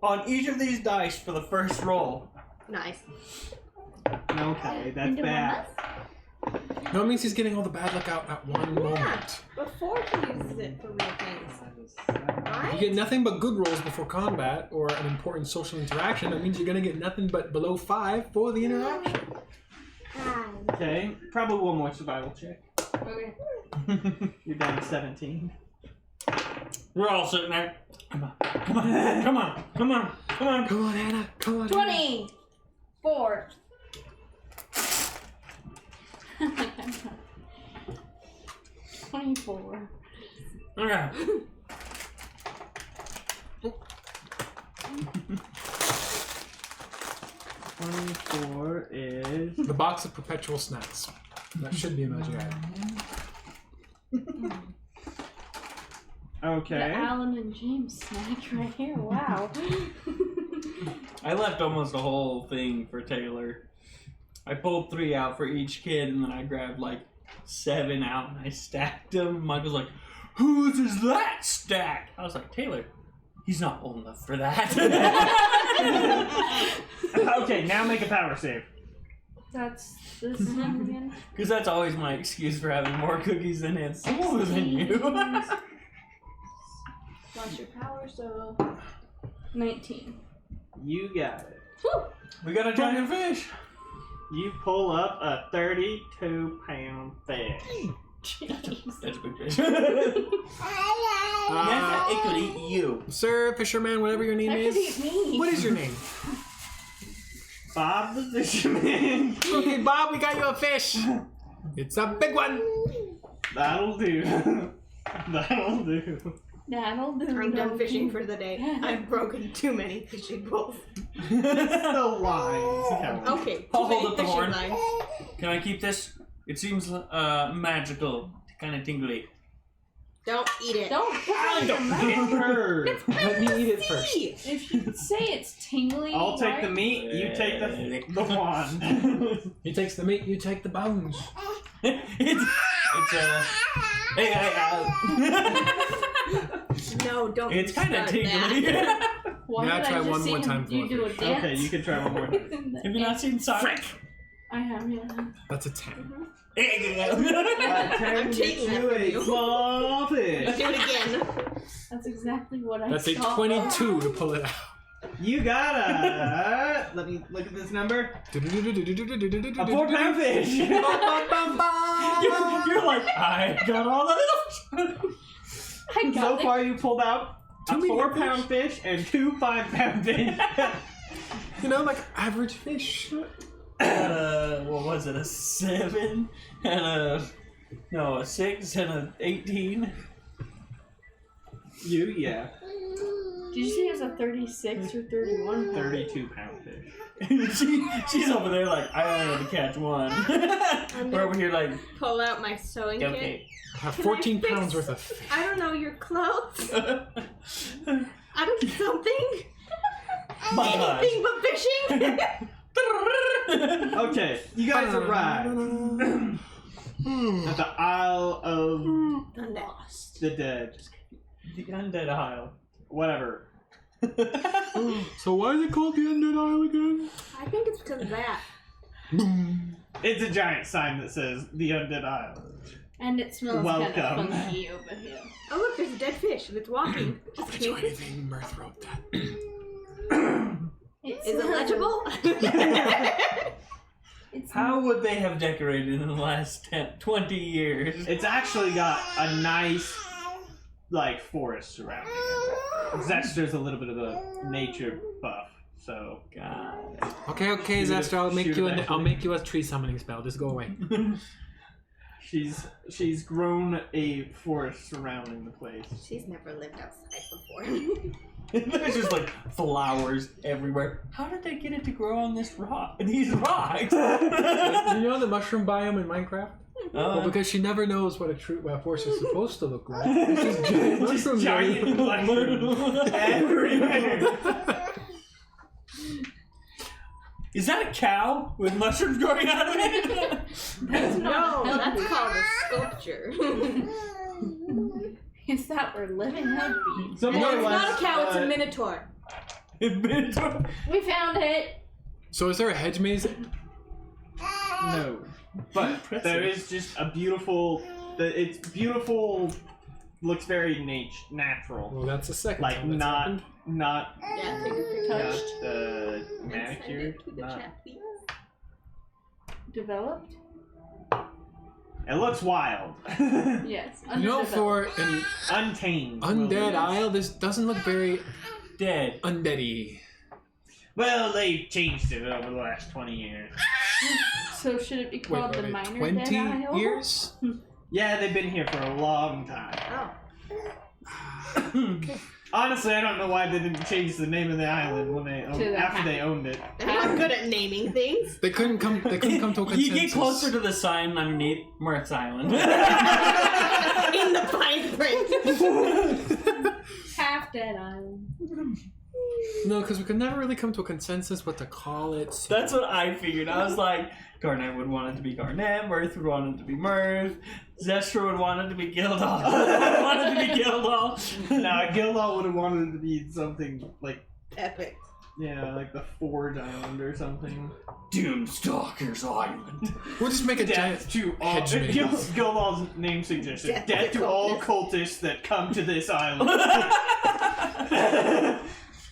on each of these dice for the first roll. Nice. No, Kelly, that's Into bad. No, it means he's getting all the bad luck out at one moment. Before he uses it for real things. Right? You get nothing but good rolls before combat or an important social interaction. That means you're gonna get nothing but below 5 for the interaction. Okay, probably one more survival check. Okay. You're down to 17. We're all sitting there. Come on, come on, come on, come on, come on. Come on, Anna. Come on. 24. 24. Okay. 24 is... The box of perpetual snacks. That should be a magic item. Okay. The Alan and James snack right here. Wow. I left almost the whole thing for Taylor. I pulled 3 out for each kid, and then I grabbed like 7 out and I stacked them. Mike was like, "Whose is that stack?" I was like, "Taylor, he's not old enough for that." Okay, now make a power save. That's this one again. Because that's always my excuse for having more cookies than it's smaller than you. What's your power? So 19. You got it. Whew. We got a giant fish. You pull up a 32-pound fish. That's a big fish. Uh, It could eat you. Sir, fisherman, whatever your name That could is. eat me. What is your name? Bob the fisherman. Okay, Bob, we got you a fish. It's a big one. That'll do. That'll do. That'll do. I'm done fishing for the day. I've broken too many fishing poles. It's the lines, Kelly. Okay, too I'll hold many up the fishing horn. lines. Can I keep this? It seems magical, kind of tingly. Don't eat it. Don't put it in your mouth. Bird. Let me eat it first. If you say it's tingly, I'll take right? the meat, you take the wand. He takes the meat, you take the bones. it's hey, No, don't. it's kind of start tingly. that. Why Yeah, did try I just one see more him- time for you a do a fish. dance? Okay, you can try one more. Have you not seen Sonic? I have, yeah. That's a 10. I'm taking that from you. Small fish. Do it again. That's exactly what I That's a saw. 22 to pull it out. You got a... Let me look at this number. A 4-pound fish. You're like, I got all of it. I got So it. far, you pulled out a 4-pound fish and 2 5-pound fish. You know, like average fish. What was it? A 7 and a 6 and a 18. Yeah. Did you say it was a 36 or 31? 32-pound fish. She's over there like, I only had to catch one. We're over here like, Pull out my sewing kit. okay. I have Can 14 I fix- pounds worth of fish. I don't know, your clothes? I don't something? My gosh. Anything but fishing? Okay, you guys arrive at the Isle of the Dead. The Undead Isle. Whatever. So why is it called the Undead Isle again? I think it's because of that. It's a giant sign that says the Undead Isle. And it smells kind of Welcome. funky over here. Oh look, there's a dead fish and it's walking. Why did you anything? Mirth wrote that. It's Is it legible? It's How would they have decorated in the last 20 years? It's actually got a nice, like, forest surrounding it. Zester's a little bit of a nature buff, so. God. Okay, Shoot it- Zester, I'll make shoot you it I'll actually. make you a tree summoning spell. Just go away. She's grown a forest surrounding the place. She's never lived outside before. There's just like flowers everywhere. How did they get it to grow on this rock? These rocks. You know the mushroom biome in Minecraft? Well, because she never knows what a forest is supposed to look like. It's just giant mushrooms mushrooms everywhere. Is that a cow with mushrooms growing out of it? No, that's called a sculpture. Is that we're living up? So No, more or it's less, not a cow, it's a minotaur. We found it. So is there a hedge maze? No, but there is just a beautiful. It's beautiful. Looks very natural. Well, that's the second Like time that's happened. not Yeah, take a picture. just manicured. To the Not, chat, please. Developed? it looks wild. Yes. You know, for an Untamed. Undead wilderness. Isle, this doesn't look very Dead. undead-y. Well, they've changed it over the last 20 years. So should it be called the Minor 20 Dead Isle? years? Yeah, they've been here for a long time. Oh. Honestly, I don't know why they didn't change the name of the island when they To the after they owned it. They're not good at naming things. They couldn't come to a consensus. You get closer to the sign underneath Mirth's Island. In the fine print. Half Dead Island. No, because we could never really come to a consensus what to call it. So. That's what I figured. I was like, Garnet would want it to be Garnet, Mirth would want it to be Mirth, Zestra would want it to be Gildal, would want it to be Gildal. Now, Gildal would have wanted it to be something like, Epic. yeah, like the Forge Island or something. Doomstalker's Island. We'll just make a giant Death to all. hedge maze. Gildal's name suggested. Death Death to to all cultists. cultists that come to this island.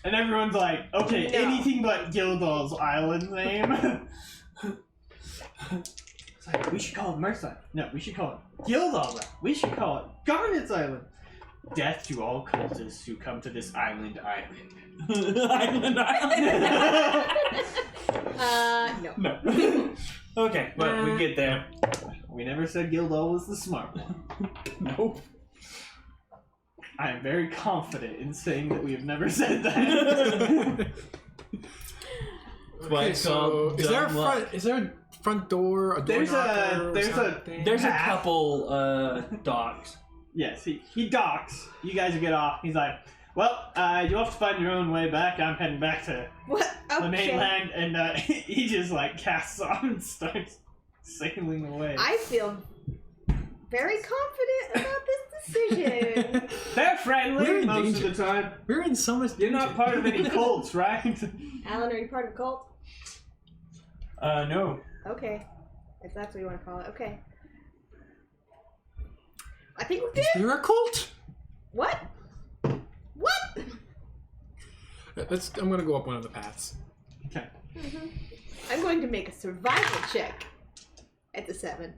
And everyone's like, okay, No. anything but Gildal's island name. It's like, we should call it Mirth's Island. No, we should call it Gildal's Island. We should call it Garnet's Island. Death to all cultists who come to this island. Island. No. No. Okay, but we get there. We never said Gildal was the smart one. Nope. I am very confident in saying that we have never said that. Okay, so is there a front door? A door There's knocker or there's something? There's a Path. couple docks. Yes, he docks. You guys get off. He's like, well, you have to find your own way back. I'm heading back to What? the Okay. mainland. And he just like casts off and starts sailing away. I feel very confident about this decision. They're friendly We're in most danger. of the time. We're in so much You're not danger. part of any cults, right? Alan, are you part of a cult? No. Okay. If that's what you want to call it. Okay. I think we Is did. there a cult? What? What? I'm gonna go up one of the paths. Okay. I'm going to make a survival check at the 7.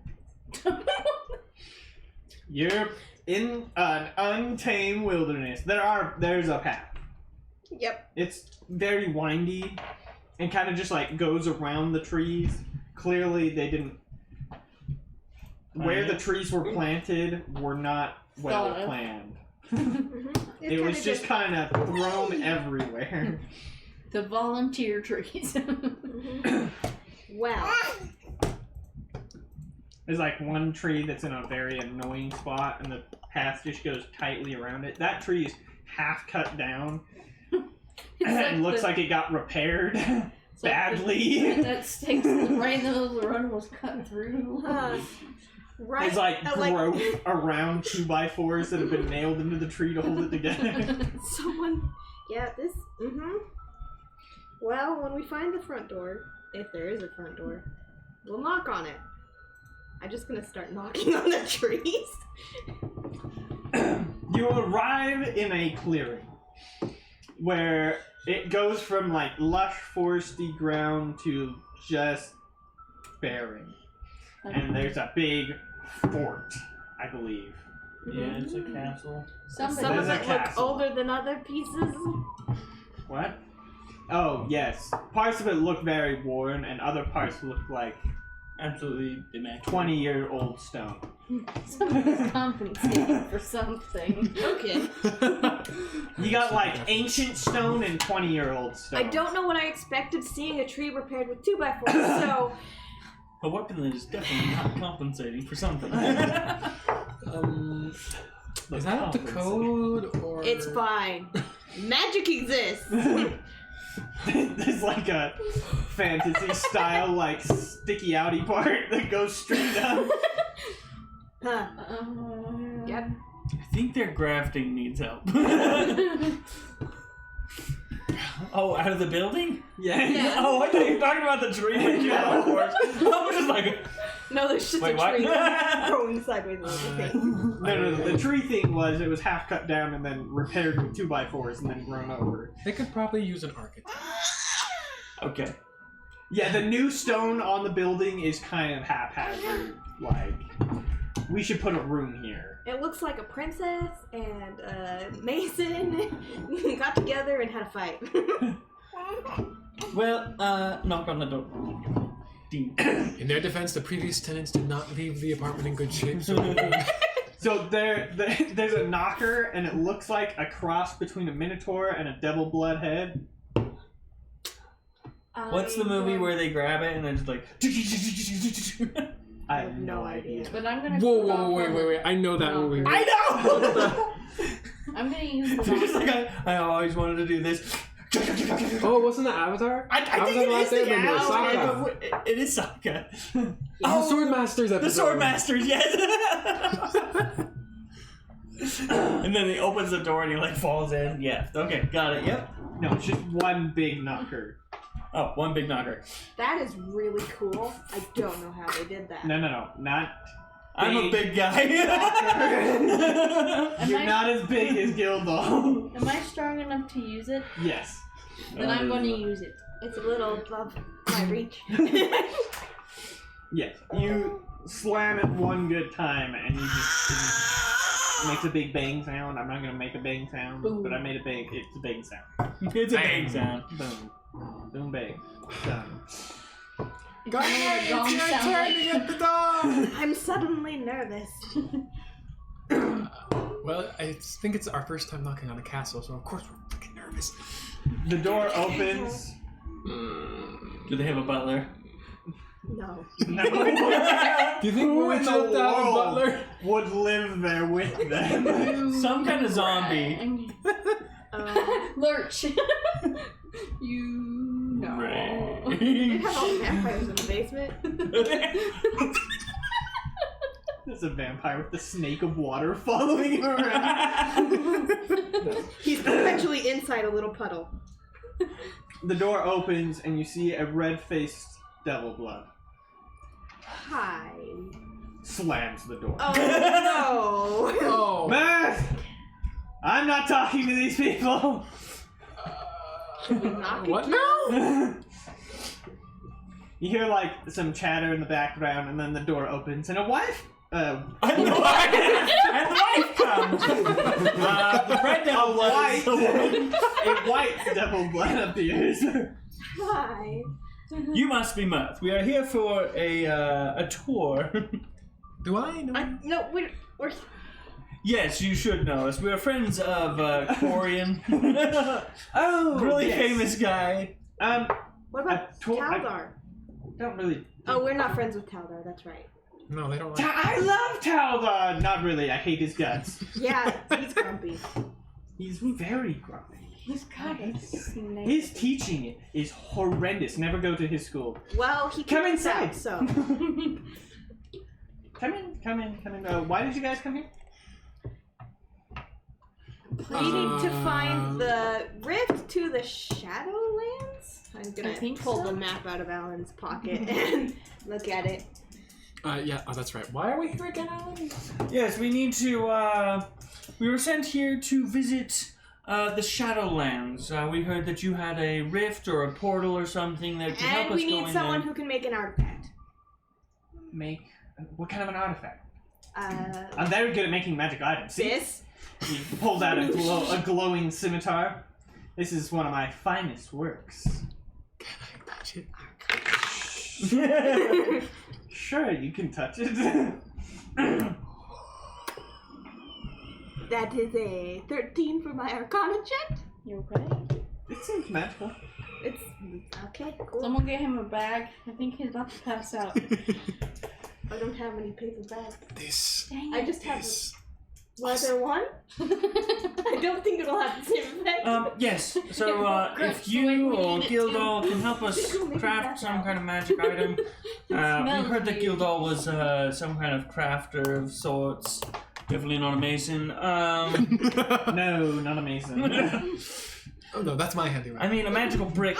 You're in an untamed wilderness. There's a path. Yep. It's very windy and kind of just like goes around the trees. Clearly, they didn't. Where the trees were planted were not well Thought of. planned. It's It was kinda just kind of thrown everywhere. The volunteer trees. Well, There's like one tree that's in a very annoying spot, and the path just goes tightly around it. That tree is half cut down and looks like it got repaired it's like badly. that stakes right in the middle of the run was cut through. right. There's like at, growth around 2x4s that have been nailed into the tree to hold it together. Someone. Yeah, this. Well, when we find the front door, if there is a front door, we'll knock on it. I'm just gonna start knocking on the trees. You arrive in a clearing where it goes from like lush foresty ground to just barren. And there's a big fort, I believe. Yeah, it's a castle. Some Somebody. of There's a it look castle. older than other pieces. What? Oh, yes. Parts of it look very worn, and other parts look like Absolutely immaculate. 20-year-old stone. Someone's compensating for something. Okay. You got like ancient stone and 20-year-old stone. I don't know what I expected seeing a tree repaired with 2x4s, so... A weapon that is definitely not compensating for something. Is that up to code or? It's fine. Magic exists! There's like a fantasy style like sticky outy part that goes straight down. Huh. Yep. I think their grafting needs help. Oh, out of the building? Yeah. Oh, I thought you were talking about the tree. Yeah, of course. I was just like, No, there's just wait, a what? tree growing sideways over the thing. No. The tree thing was it was half cut down and then repaired with 2x4s and then grown over. They could probably use an architect. Okay. Yeah, the new stone on the building is kind of haphazard. Like, we should put a room here. It looks like a princess and a mason got together and had a fight. Well, knock on the door. Ding. In their defense, the previous tenants did not leave the apartment in good shape, so So there's a knocker and it looks like a cross between a minotaur and a devil blood head. What's the movie where they grab it and then just like... I have no idea. But I'm gonna. Whoa, wait. I know that movie. I know! I'm gonna use the Just knocker. like, I always wanted to do this. Oh, wasn't that Avatar? I think Avatar it is the Airbender, Sokka. Sokka. It is Sokka. Oh, the Swordmasters episode. The Swordmasters, yes. And then he opens the door and he like falls in. Yeah. Okay, got it. Yep. No, it's just one big knocker. Oh, one big knocker. That is really cool. I don't know how they did that. No, not. I'm a big guy. You're not as big as Gildal. Am I strong enough to use it? Yes. Then I'm going to use it. It's a little above my reach. Yes. You slam it one good time and you just it makes a big bang sound. I'm not gonna make a bang sound, but I made a bang. It's a bang sound. It's a bang sound. Boom. Boom bang. Done. Guys, it's your turn to get the dog! I'm suddenly nervous. Well, I think it's our first time knocking on the castle, so of course we're fucking nervous. The door opens. Do they have a butler? No. No. Do you think Who we in the jumped out of world Butler? would live there with them? Some kind of zombie. Lurch. You know. They have all the vampires in the basement. There's a vampire with a snake of water following him around. He's perpetually inside a little puddle. The door opens and you see a red-faced devil blood. Hi. Slams the door. Oh no. Oh. Math! I'm not talking to these people! Should we knock it? What now? You hear like some chatter in the background and then the door opens and a wife And the wife comes. The red devil blood is the one. a white devil blood appears. Hi. You must be Mirth. We are here for a tour. Do I know? No, we're Yes, you should know us. We are friends of Corian. Oh, Really yes. famous guy. what about Taldar? Don't really. Oh, we're not friends with Taldar, that's right. No, they don't like I love Taldar! Not really, I hate his guts. Yeah, he's grumpy. He's very grumpy. He's got a snake. His teaching is horrendous. Never go to his school. Well, he Come kicked us inside. out, so. Come in. Why did you guys come here? We need to find the rift to the Shadowlands. I'm gonna I think pull so. the map out of Alan's pocket and look at it. Yeah, oh, that's right. Why are we here again, Alan? Yes, we need to. We were sent here to visit the Shadowlands. We heard that you had a rift or a portal or something that could help And us we go need in someone there. who can make an artifact. What kind of an artifact? Uh, I'm very good at making magic items. See? this? He pulls out a glowing scimitar. This is one of my finest works. Can I touch it? Sure, you can touch it. That is a 13 for my Arcana check. You okay? It seems magical. It's okay. Cool. Someone get him a bag. I think he's about to pass out. I don't have any paper bags. This. Dang I it. just have a leather one. I don't think it'll have the same effect. Yes. So if you or Gildal can help us craft some kind of magic item, we heard that Gildal was some kind of crafter of sorts. Definitely not a mason. No, not amazing. Oh no, that's my handiwork. I mean, a magical brick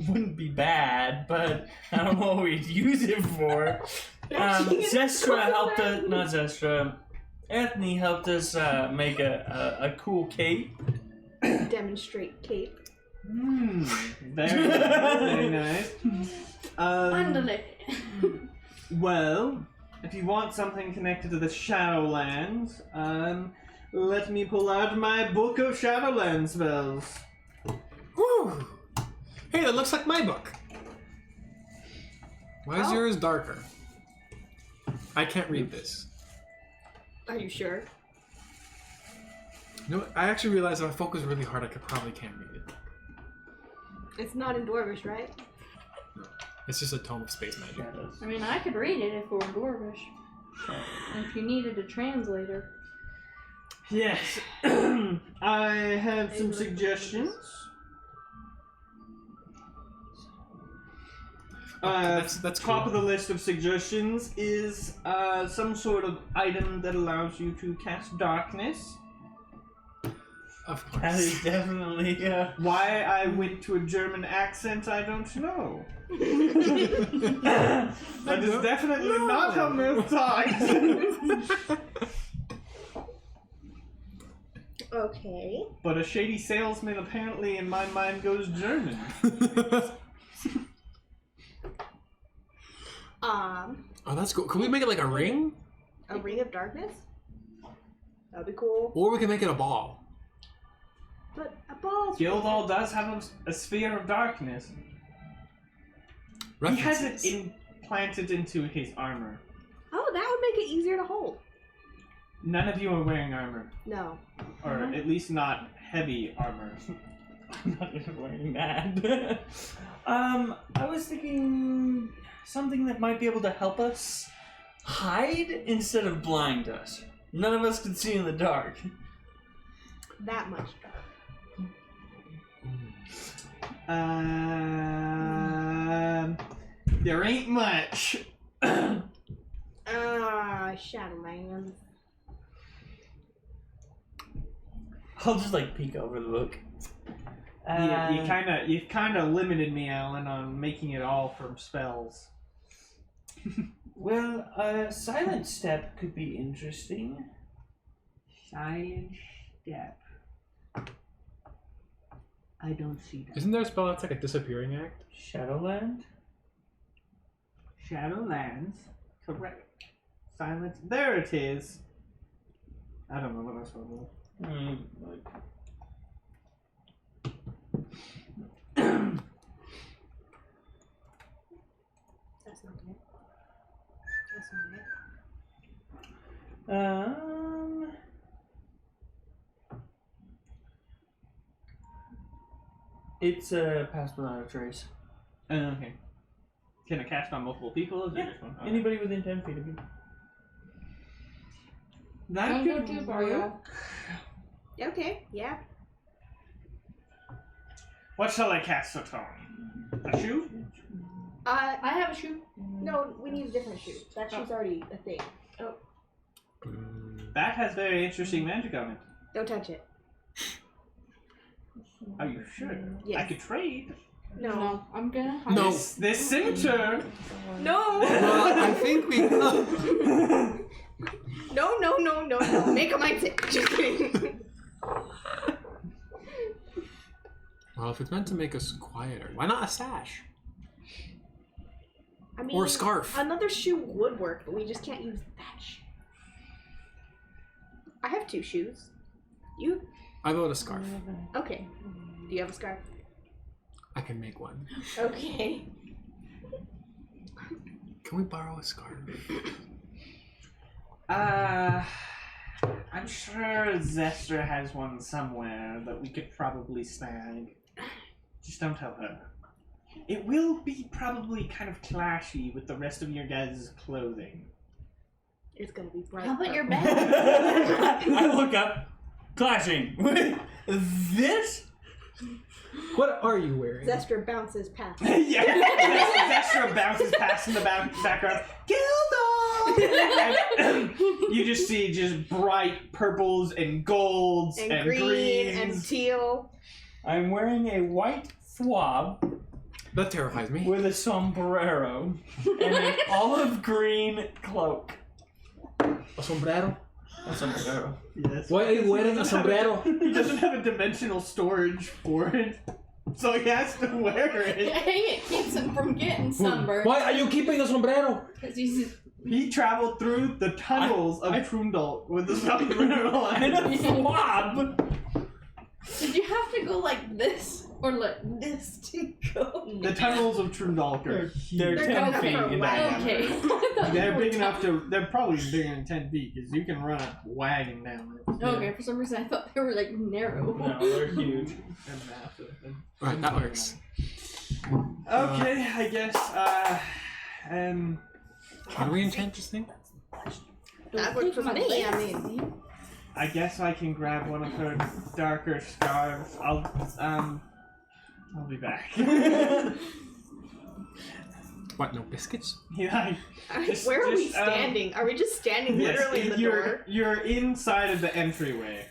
wouldn't be bad, but I don't know what we'd use it for. Zestra helped us. Not Zestra. Ethne helped us make a cool cape. Demonstrate cape. Very nice. Very nice. Andale. Well, if you want something connected to the Shadowlands, let me pull out my book of Shadowlands spells. Whew. Hey, that looks like my book. Why is yours darker? I can't read this. Are you sure? You know what? I actually realized if I focus really hard, I probably can't read it. It's not in Dwarvish, right? No. It's just a tome of space magic. I mean, I could read it if it were Dwarvish. And if you needed a translator. Yes. I have some suggestions. That's top cool. of the list of suggestions is some sort of item that allows you to cast darkness. Of course. That is definitely. Why I went to a German accent, I don't know. That is definitely not how Mirth talks. Okay. But a shady salesman apparently, in my mind, goes German. Oh, that's cool. Can we make it like a ring? A ring of darkness? That'd be cool. Or we can make it a ball. But a ball's Gildal does have a sphere of darkness. He has it implanted into his armor. Oh, that would make it easier to hold. None of you are wearing armor. No. Or at least not heavy armor. I'm not even wearing that. I was thinking something that might be able to help us hide instead of blind us. None of us can see in the dark. That much dark. There ain't much. Shadowlands. I'll just like peek over the book. You kind of limited me, Alan, on making it all from spells. Well, silent step could be interesting. Silent step. I don't see that. Isn't there a spell that's like a disappearing act? Shadowland? Shadowlands. Correct. Silence. There it is. I don't know what else was. That's not it. That's not it. It's passed without a trace. Okay. Can it cast on multiple people? Is it Yeah. just one? Okay. Anybody within 10 feet of you. That Don't go could too far, work. y'all. Okay, yeah. What shall I cast, Satori? A shoe? I I have a shoe. no, we need a different shoe. That shoe's already a thing. That has very interesting magic on it. Don't touch it. Are you sure? Yes. I could trade. No. I'm gonna hide. No. This scimitar. No. Well, I think we. No. Make a mindset. Just kidding. Well, if it's meant to make us quieter, why not a sash? I mean, Or a scarf? Another shoe would work, but we just can't use that shoe. I have 2 shoes. You? I vote a scarf. Okay. Do you have a scarf? I can make one. Okay. Can we borrow a scarf? I'm sure Zester has one somewhere that we could probably snag. Just don't tell her. It will be probably kind of clashy with the rest of your guys' clothing. It's gonna be bright. How about your purple. bag? I look up, clashing. This? What are you wearing? Zester bounces past. Yeah, Zester bounces past in the background. Gildor! You just see just bright purples and golds and and green greens. and teal. I'm wearing a white thwab That terrifies me. with a sombrero and an olive green cloak. A sombrero? A sombrero. Yes. Why are you wearing a sombrero? He doesn't have a dimensional storage for it, so he has to wear it. It keeps him from getting sunburned. Why are you keeping the sombrero? Because he's He traveled through the tunnels of Trundle with the sombrero And on. a thwab! Did you have to go like this or like this to go? The tunnels of Trundle are huge. They're 10 going feet for a in wagon. diameter. Okay. They're big enough to. They're probably bigger than 10 feet because you can run a wagon down it. Okay, for some reason I thought they were like narrow. No, they're huge. They're massive. Alright, that works. Okay, I guess. Can we enchant this thing? That works with me. I mean, I guess I can grab one of her darker scarves. I'll be back. What, no biscuits? Yeah, where are we just, standing? Are we just standing literally in the door? You're inside of the entryway.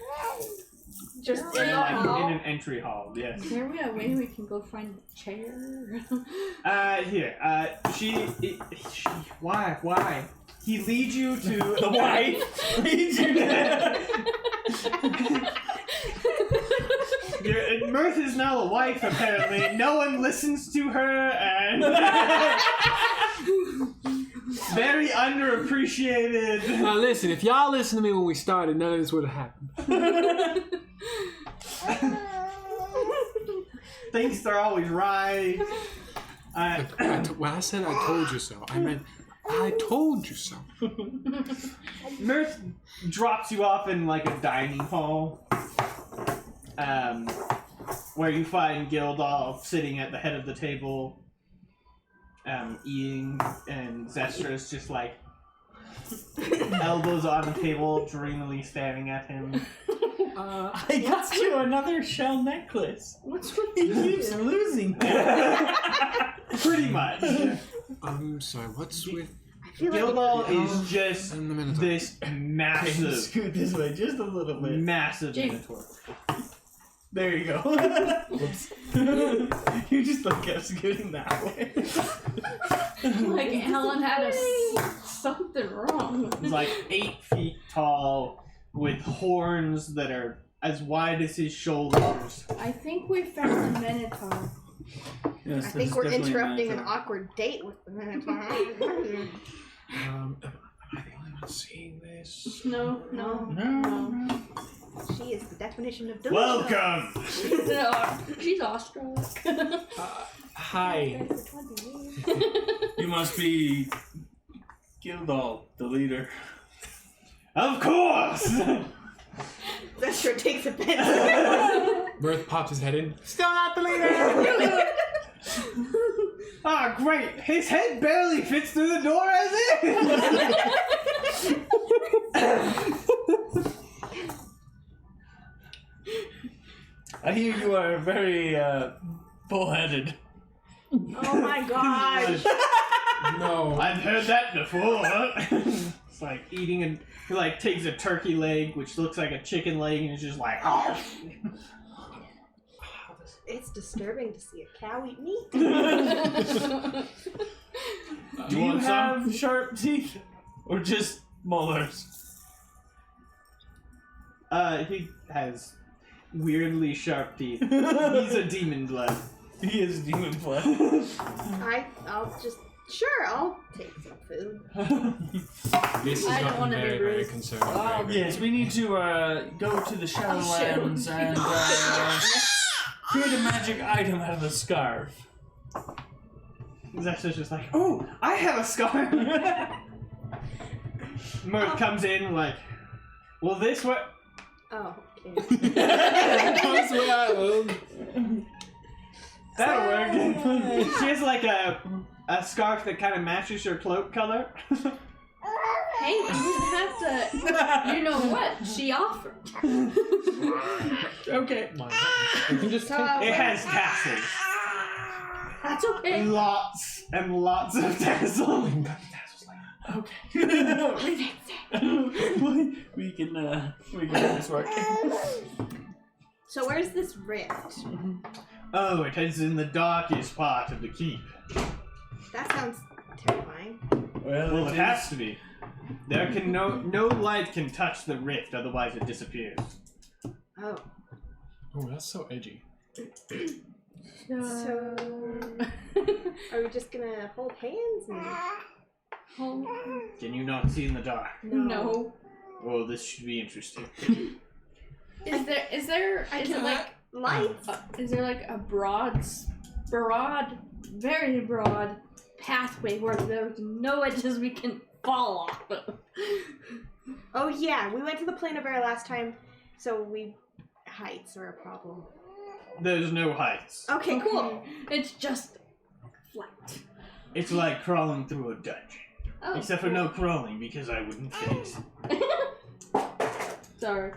Just in the Like hall? in an entry hall, yes. Is there a way we can go find a chair? Why? He leads you to The wife leads you Mirth is now a wife, apparently. No one listens to her, and very underappreciated. Now listen, if y'all listened to me when we started, none of this would have happened. Thinks they're always right. When I said I told you so, I meant I told you so. Mirth drops you off in like a dining hall, where you find Gildolf sitting at the head of the table, eating, and Zestra's just like elbows on the table, dreamily staring at him. I got you another shell necklace. What's with He keeps losing. Pretty much. I'm sorry, what's with Gildolf is just and the Minotaur? this massive, Scoot this way just a little bit. massive James. minotaur. There you go. Whoops. You just like kept scooting that way. like Helen had something wrong? He's like 8 feet tall, with horns that are as wide as his shoulders. I think we found the Minotaur. Yes, I think we're interrupting an awkward date with the Minotaur. Am I the only one seeing this? No. She is the definition of delusional. Welcome! No, she's awestruck. Hi. You must be Gildal, the leader. Of course! Zester takes offense. Mirth pops his head in. Still not the leader! Ah, great! His head barely fits through the door as is! I hear you are very bullheaded. Oh my god. No. I've heard that before. It's like eating and he like takes a turkey leg, which looks like a chicken leg, and is just like, oh. It's disturbing to see a cow eat meat. Do you want have sharp teeth or just molars? He has weirdly sharp teeth. He's a demon blood. He is demon flesh. I'll take some food. This is I don't not wanna be very, very rude. concerning. Oh, Yes, we need to go to the Shadowlands and create a magic item out of the scarf. Zesta's just like, oh, I have a scar. Mirth comes in like, well, this what? Oh, okay. That'll work. She has like a scarf that kind of matches her cloak color. Hey, you didn't have to. You know what? She offered. Okay. You can just take It has tassels. That's okay. Lots and lots of tassels. Okay. we can make this work. So where's this rift? Oh, it is in the darkest part of the keep. That sounds terrifying. Well, it has to be. There can no light can touch the rift, otherwise it disappears. Oh. Oh, that's so edgy. So are we just gonna hold hands and Can you not see in the dark? No. Oh, this should be interesting. Is there lights? Is there like a very broad pathway where there's no edges we can fall off of? Oh yeah, we went to the plane of air last time, so heights are a problem. There's no heights. Okay, cool. It's just flat. It's like crawling through a dungeon. Oh, Except for no crawling, because I wouldn't fit. Sorry.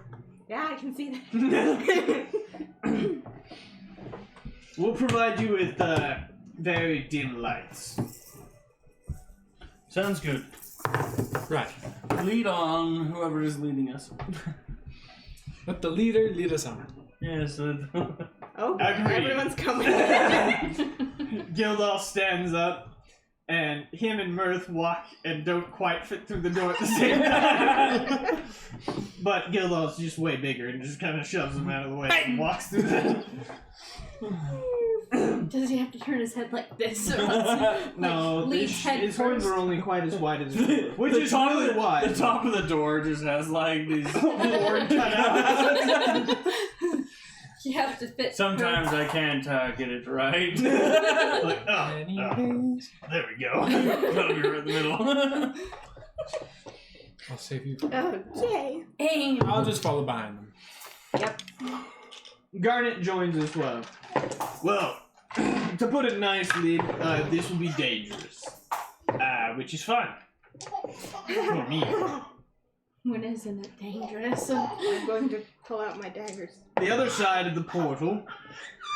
Yeah, I can see that. We'll provide you with very dim lights. Sounds good. Right. Lead on, whoever is leading us. Let the leader lead us on. Yes. Oh, Agreed. everyone's coming. Gildal stands up, and him and Mirth walk and don't quite fit through the door at the same time. But Gildal's just way bigger and just kind of shoves him out of the way and walks through the... Does he have to turn his head like this? Or No, leads head his horns first? are only quite as wide as his which The is top really of the, wide. The top of the door just has like these Horn cut out. You have to fit. Sometimes I can't get it right. Like, oh, there we go. Gotta be right in the middle. I'll save you. Oh, yay. Aim. I'll just follow behind them. Yep. Garnet joins as well. Well, to put it nicely, this will be dangerous. Which is fun. For me. When isn't it dangerous? I'm going to pull out my daggers. The other side of the portal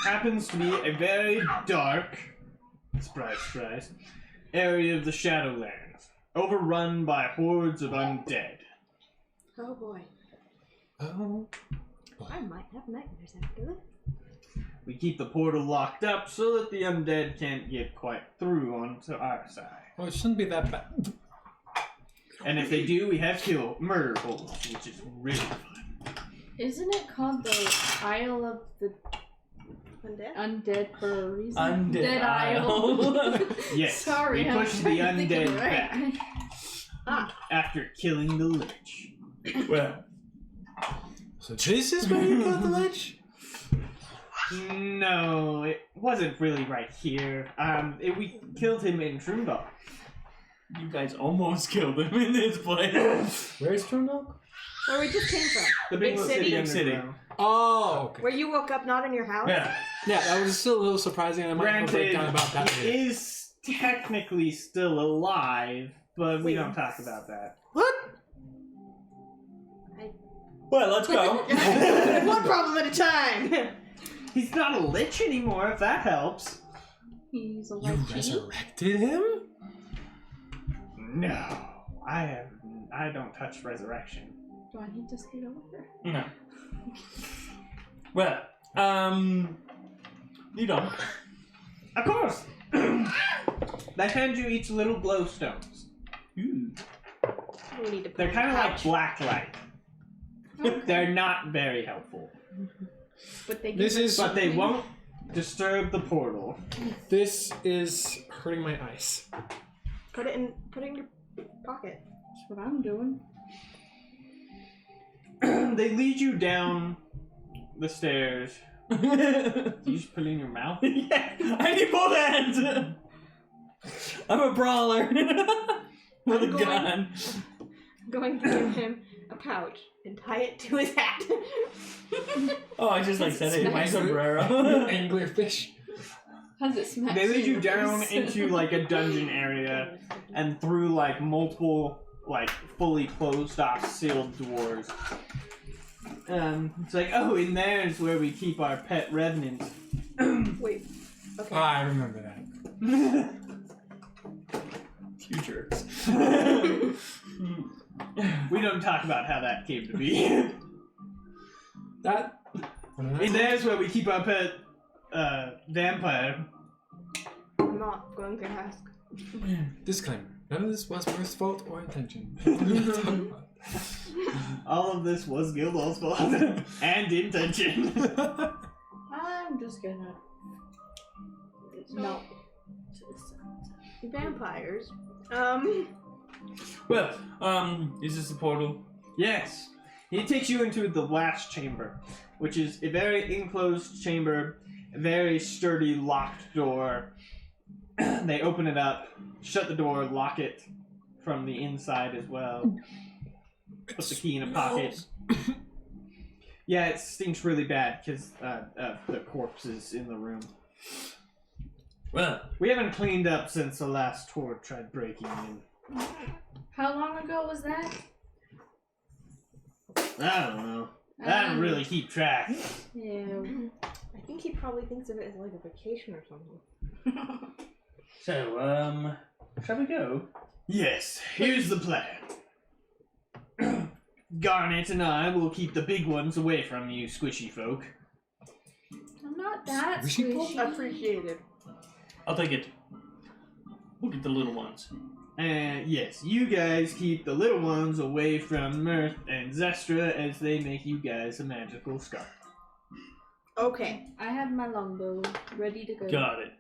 happens to be a very dark, surprise, surprise, area of the Shadowlands, overrun by hordes of undead. Oh boy. Oh. I might have nightmares after this. We keep the portal locked up so that the undead can't get quite through onto our side. Oh, it shouldn't be that bad. And if they do, we have murder holes, which is really fun. Isn't it called the Isle of the Undead for a reason? Undead Isle. Yes, Sorry, we I was push the trying to think of undead it right. back after killing the lich. Well, So this is where you got the ledge? No, it wasn't really right here. We killed him in Trundle. you guys almost killed him in this place. Where's Trundle? Where we just came from. The big city. Big city. underground. Oh, okay. Where you woke up not in your house? Yeah. Yeah, that was still a little surprising. I might have a Granted, breakdown about that he later. is technically still alive, but we don't talk about that. What? Well, let's go. One problem at a time. He's not a lich anymore, if that helps. He's a You lychee. resurrected him? No, I don't touch resurrection. Do I need to scoot over here? No. Well, you don't. Of course. They hand you each little glowstones. Ooh. We need to put They're in kind of the like pouch. black light. They're not very helpful, But they This is- but they won't disturb the portal. This is hurting my eyes. Put it in your pocket. That's what I'm doing. They lead you down the stairs. You just put it in your mouth. Yeah, I need both hands. I'm a brawler with a gun. Going to give him a pouch and tie it to his hat. Oh, I just like said it in my sombrero. Anglerfish. How's it smack? They lead you down into like a dungeon area and through like multiple like fully closed off sealed doors. It's like, oh, in there's where we keep our pet revenants. Wait. Okay. I remember that. You jerks. We don't talk about how that came to be. That. In there's where we keep our pet vampire. I'm not going to ask. Disclaimer. None of this was Mirth's fault or intention. All of this was Gildall's fault and intention. I'm just gonna. No. Vampires. Well, is this a portal? Yes. He takes you into the last chamber, which is a very enclosed chamber, a very sturdy locked door. They open it up, shut the door, lock it from the inside as well. Put the key in a pocket. Yeah, it stinks really bad because the corpse is in the room. Well, We haven't cleaned up since the last tour tried breaking in. How long ago was that? I don't know. I don't really keep track. Yeah. I think he probably thinks of it as like a vacation or something. so, shall we go? Yes, here's the plan. Garnet and I will keep the big ones away from you, squishy folk. I'm not that Squishy squishy. Appreciated. I'll take it. We'll get the little ones. And yes, you guys keep the little ones away from Mirth and Zestra as they make you guys a magical scarf. Okay. I have my longbow ready to go. Got it.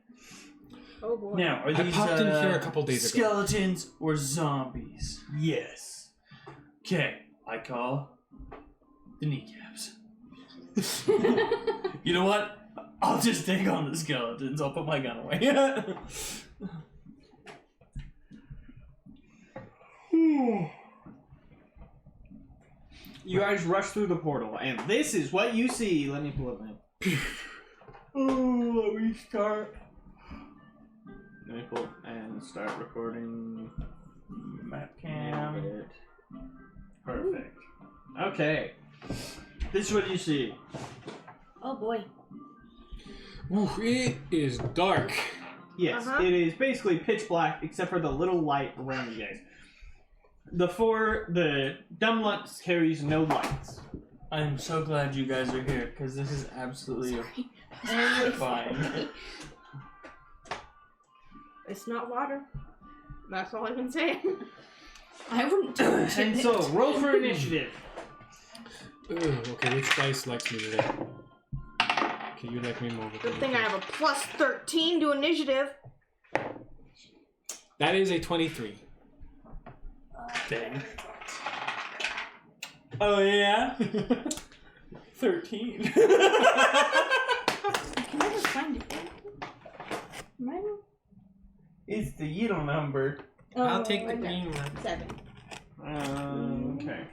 Oh boy. Now, are I these popped in here a couple days ago. skeletons or zombies? Yes. Okay, I call the kneecaps. You know what? I'll just take on the skeletons. I'll put my gun away. You guys rush through the portal, and this is what you see. Let me pull up my... Let me start. Let me pull and start recording. Map cam. Perfect. Okay. This is what you see. Oh boy. Ooh, it is dark. Yes, Uh-huh. it is basically pitch black except for the little light around you guys. The Dumlux carries no lights. I'm so glad you guys are here because this is absolutely horrifying. It's not water. That's all I can say. I wouldn't touch And it. so, roll for initiative. Okay, which dice likes me today? Can you like me more? Good thing I have a plus 13 to initiative. That is a 23. Dang. Oh yeah? 13. I can never find it. Mine? It's the Yidel number. I'll take the okay. green one. 7. Okay.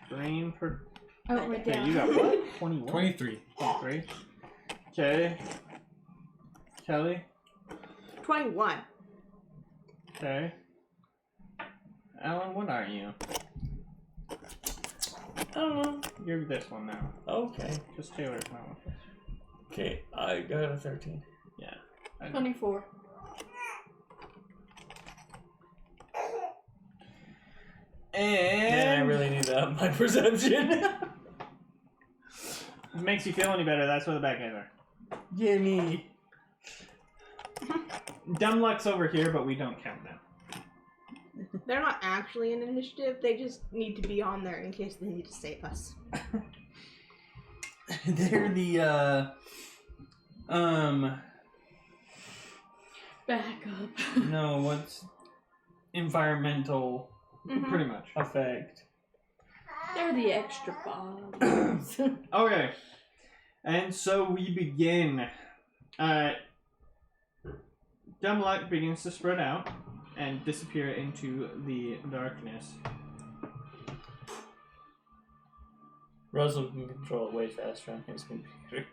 Green per... Oh, right Okay, down. you got what? 21? 23. 23. Okay. Kelly? 21. Okay. Alan, what are you? I don't know. You're this one now. Okay. Just Taylor's not with us. Okay, I got a 13. Yeah. 24. And... I really need to up my perception. If it makes you feel any better, that's where the bad guys are. Gimme. Dumluck's over here, but we don't count them. They're not actually an initiative. They just need to be on there in case they need to save us. They're the, Back up. no, what's environmental Pretty much. effect. They're the extra bombs. Okay. And so we begin. dim light begins to spread out and disappear into the darkness. Russell can control it way faster on his computer.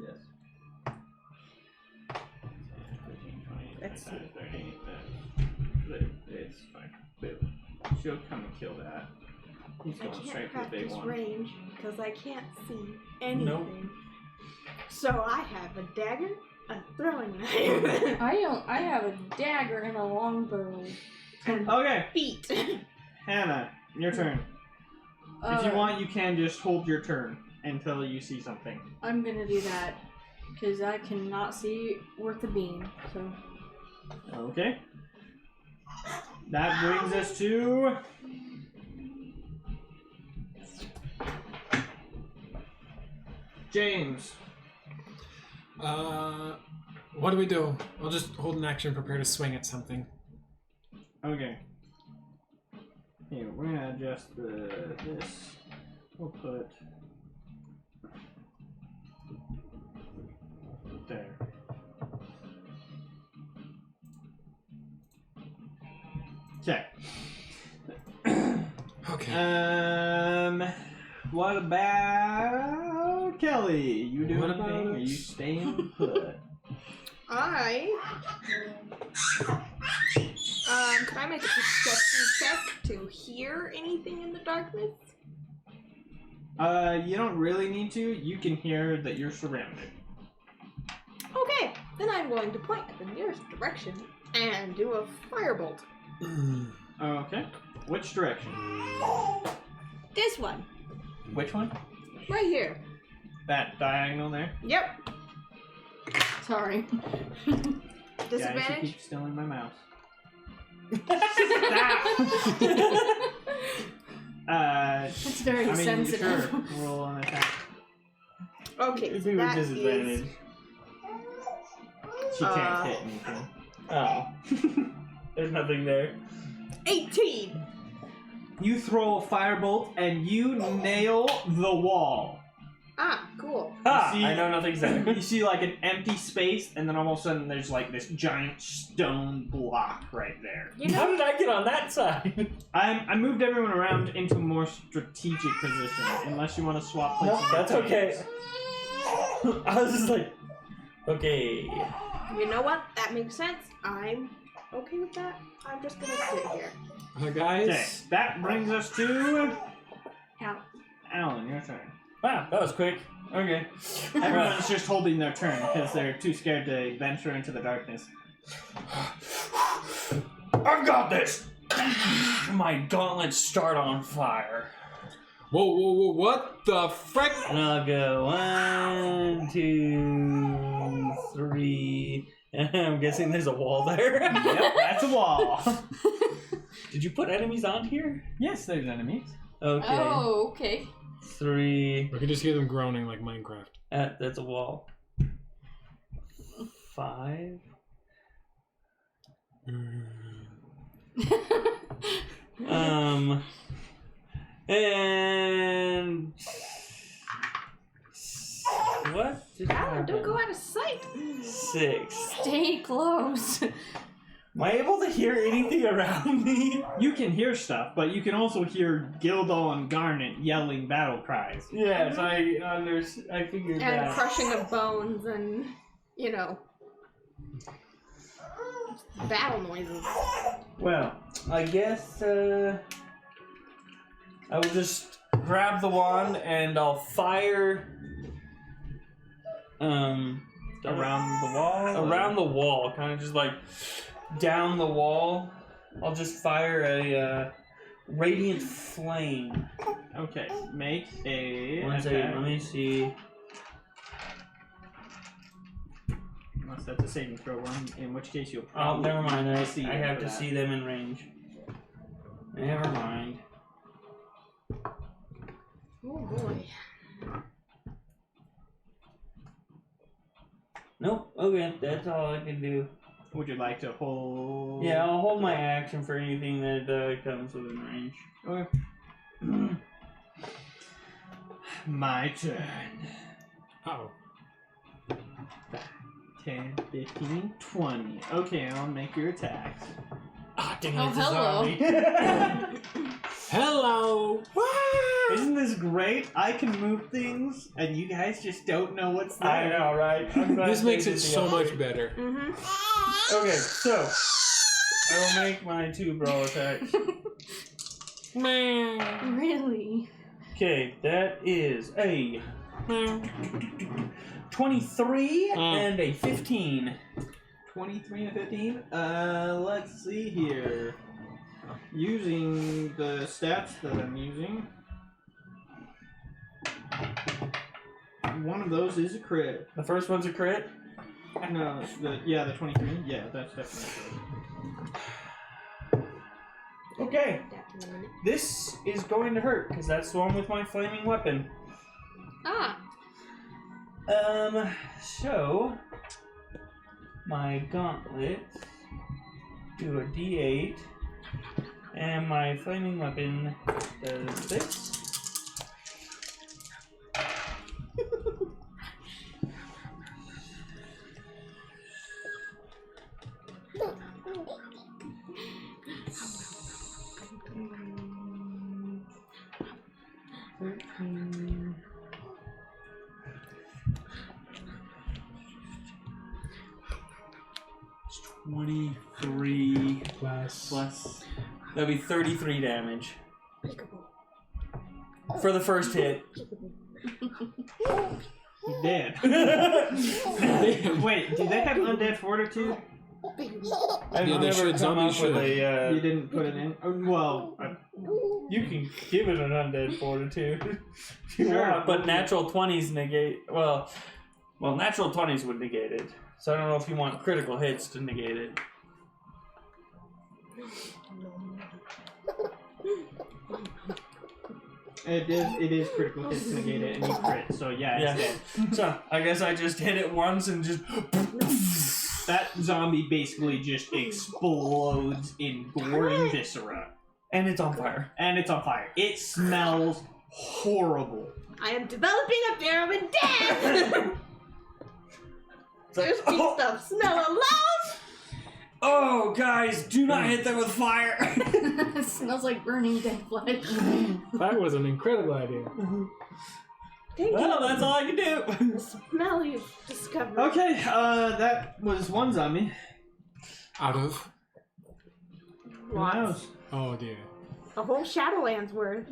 Yes. Let's see. 30. It's fine. Boom. She'll come and kill that. He's I going straight for the can't big practice one. range because I can't see anything. Nope. So I have a dagger, a throwing knife, I have a dagger and a longbow. and Okay, feet. Hannah, your turn. If you want, you can just hold your turn until you see something. I'm gonna do that because I cannot see worth a beam. So Okay. That brings us to James. What do we do? I'll just hold an action, prepare to swing at something. Okay. Here, we're gonna adjust this. We'll put there. Okay. Okay. What about Kelly? You doing What anything? about- Are you staying put? Can I make a perception check to hear anything in the darkness? You don't really need to. You can hear that you're surrounded. Okay, then I'm going to point at the nearest direction and do a firebolt. Okay. Which direction? This one, Which one? right here. That diagonal there? Yep. sorry. Yeah, you should Disadvantage? keep stealing my mouse. It's very I mean, sensitive. sure. Roll an attack. Okay, If so we were that disadvantaged. is She can't hit anything. Oh. There's nothing there. 18. You throw a firebolt and you nail the wall. Ah, cool. Ha! see- I know nothing's there. You see like an empty space, and then all of a sudden there's like this giant stone block right there. You How know, did I get on that side? I moved everyone around into a more strategic position, unless you want to swap places. Nope, that's okay. I was just like, okay. you know what? That makes sense. I'm okay with that. I'm just gonna sit here. Guys. Okay, that brings us to Ow. Alan. Your turn. Wow, that was quick. Okay. Everyone's just holding their turn because they're too scared to venture into the darkness. I've got this! My gauntlets start on fire. Whoa, what the frick? And I'll go 1, 2, 3. I'm guessing there's a wall there. Yep, that's a wall. Did you put enemies on here? Yes, there's enemies. Okay. Oh, okay. 3. We can just hear them groaning like Minecraft. That's a wall. 5. And what? Alan, don't go out of sight. 6. Stay close. Am I able to hear anything around me? You can hear stuff, but you can also hear Gildal and Garnet yelling battle cries. Yes, I figured And that. crushing of bones and, you know, battle noises. Well, I guess I will just grab the wand and I'll fire Around the wall? around the wall, kind of just like down the wall. I'll just fire a radiant flame. Okay, make a... One second, let me see. Unless that's a saving throw one, in which case you'll Oh, probably... never mind. I see have for to that. see them in range. Never mind. Oh boy. Nope. Okay, that's all I can do. Would you like to hold... Yeah, I'll hold my action for anything that comes within range. Okay. My turn. Uh-oh. 10, 15, 20. Okay, I'll make your attacks. Ah, dang it, Oh, it's a hello. zombie. Hello! Isn't this great? I can move things, and you guys just don't know what's there. I know, right? I'm glad This they makes did it the so upgrade. much better. Mm-hmm. Okay, so I will make my 2 brawl attacks. Really? Okay, that is a 23 and a 15. 23 and 15? Let's see here. Using the stats that I'm using, one of those is a crit. The first one's a crit. No, the 23. Yeah, that's definitely a crit. Okay, this is going to hurt because that's the one with my flaming weapon. Ah. So my gauntlet do a D8, and my flaming weapon does this. It's 23 plus. That'd be 33 damage. For the first hit. He's dead. Wait, do they have undead fortitude? I've Yeah, they never should. come Zombies up with should. a. You didn't put it in? You can give it an undead fortitude if you Sure. want, but natural 20s negate. Well, natural 20s would negate it. So I don't know if you want critical hits to negate it. It is critical hits to negate it, and you crit, so yeah, it's dead. So I guess I just hit it once and just. That zombie basically just explodes in gore and viscera. And it's on fire. And it's on fire. It smells horrible. I am developing a fear of death! Thirsty stuff smell alive! Oh, guys, do not hit them with fire! It smells like burning dead flesh. That was an incredible idea. Thank Well, you. that's all I can do. The smell you've discovered. Okay, that was one zombie. Out of? Who knows? Oh dear. A whole Shadowlands worth.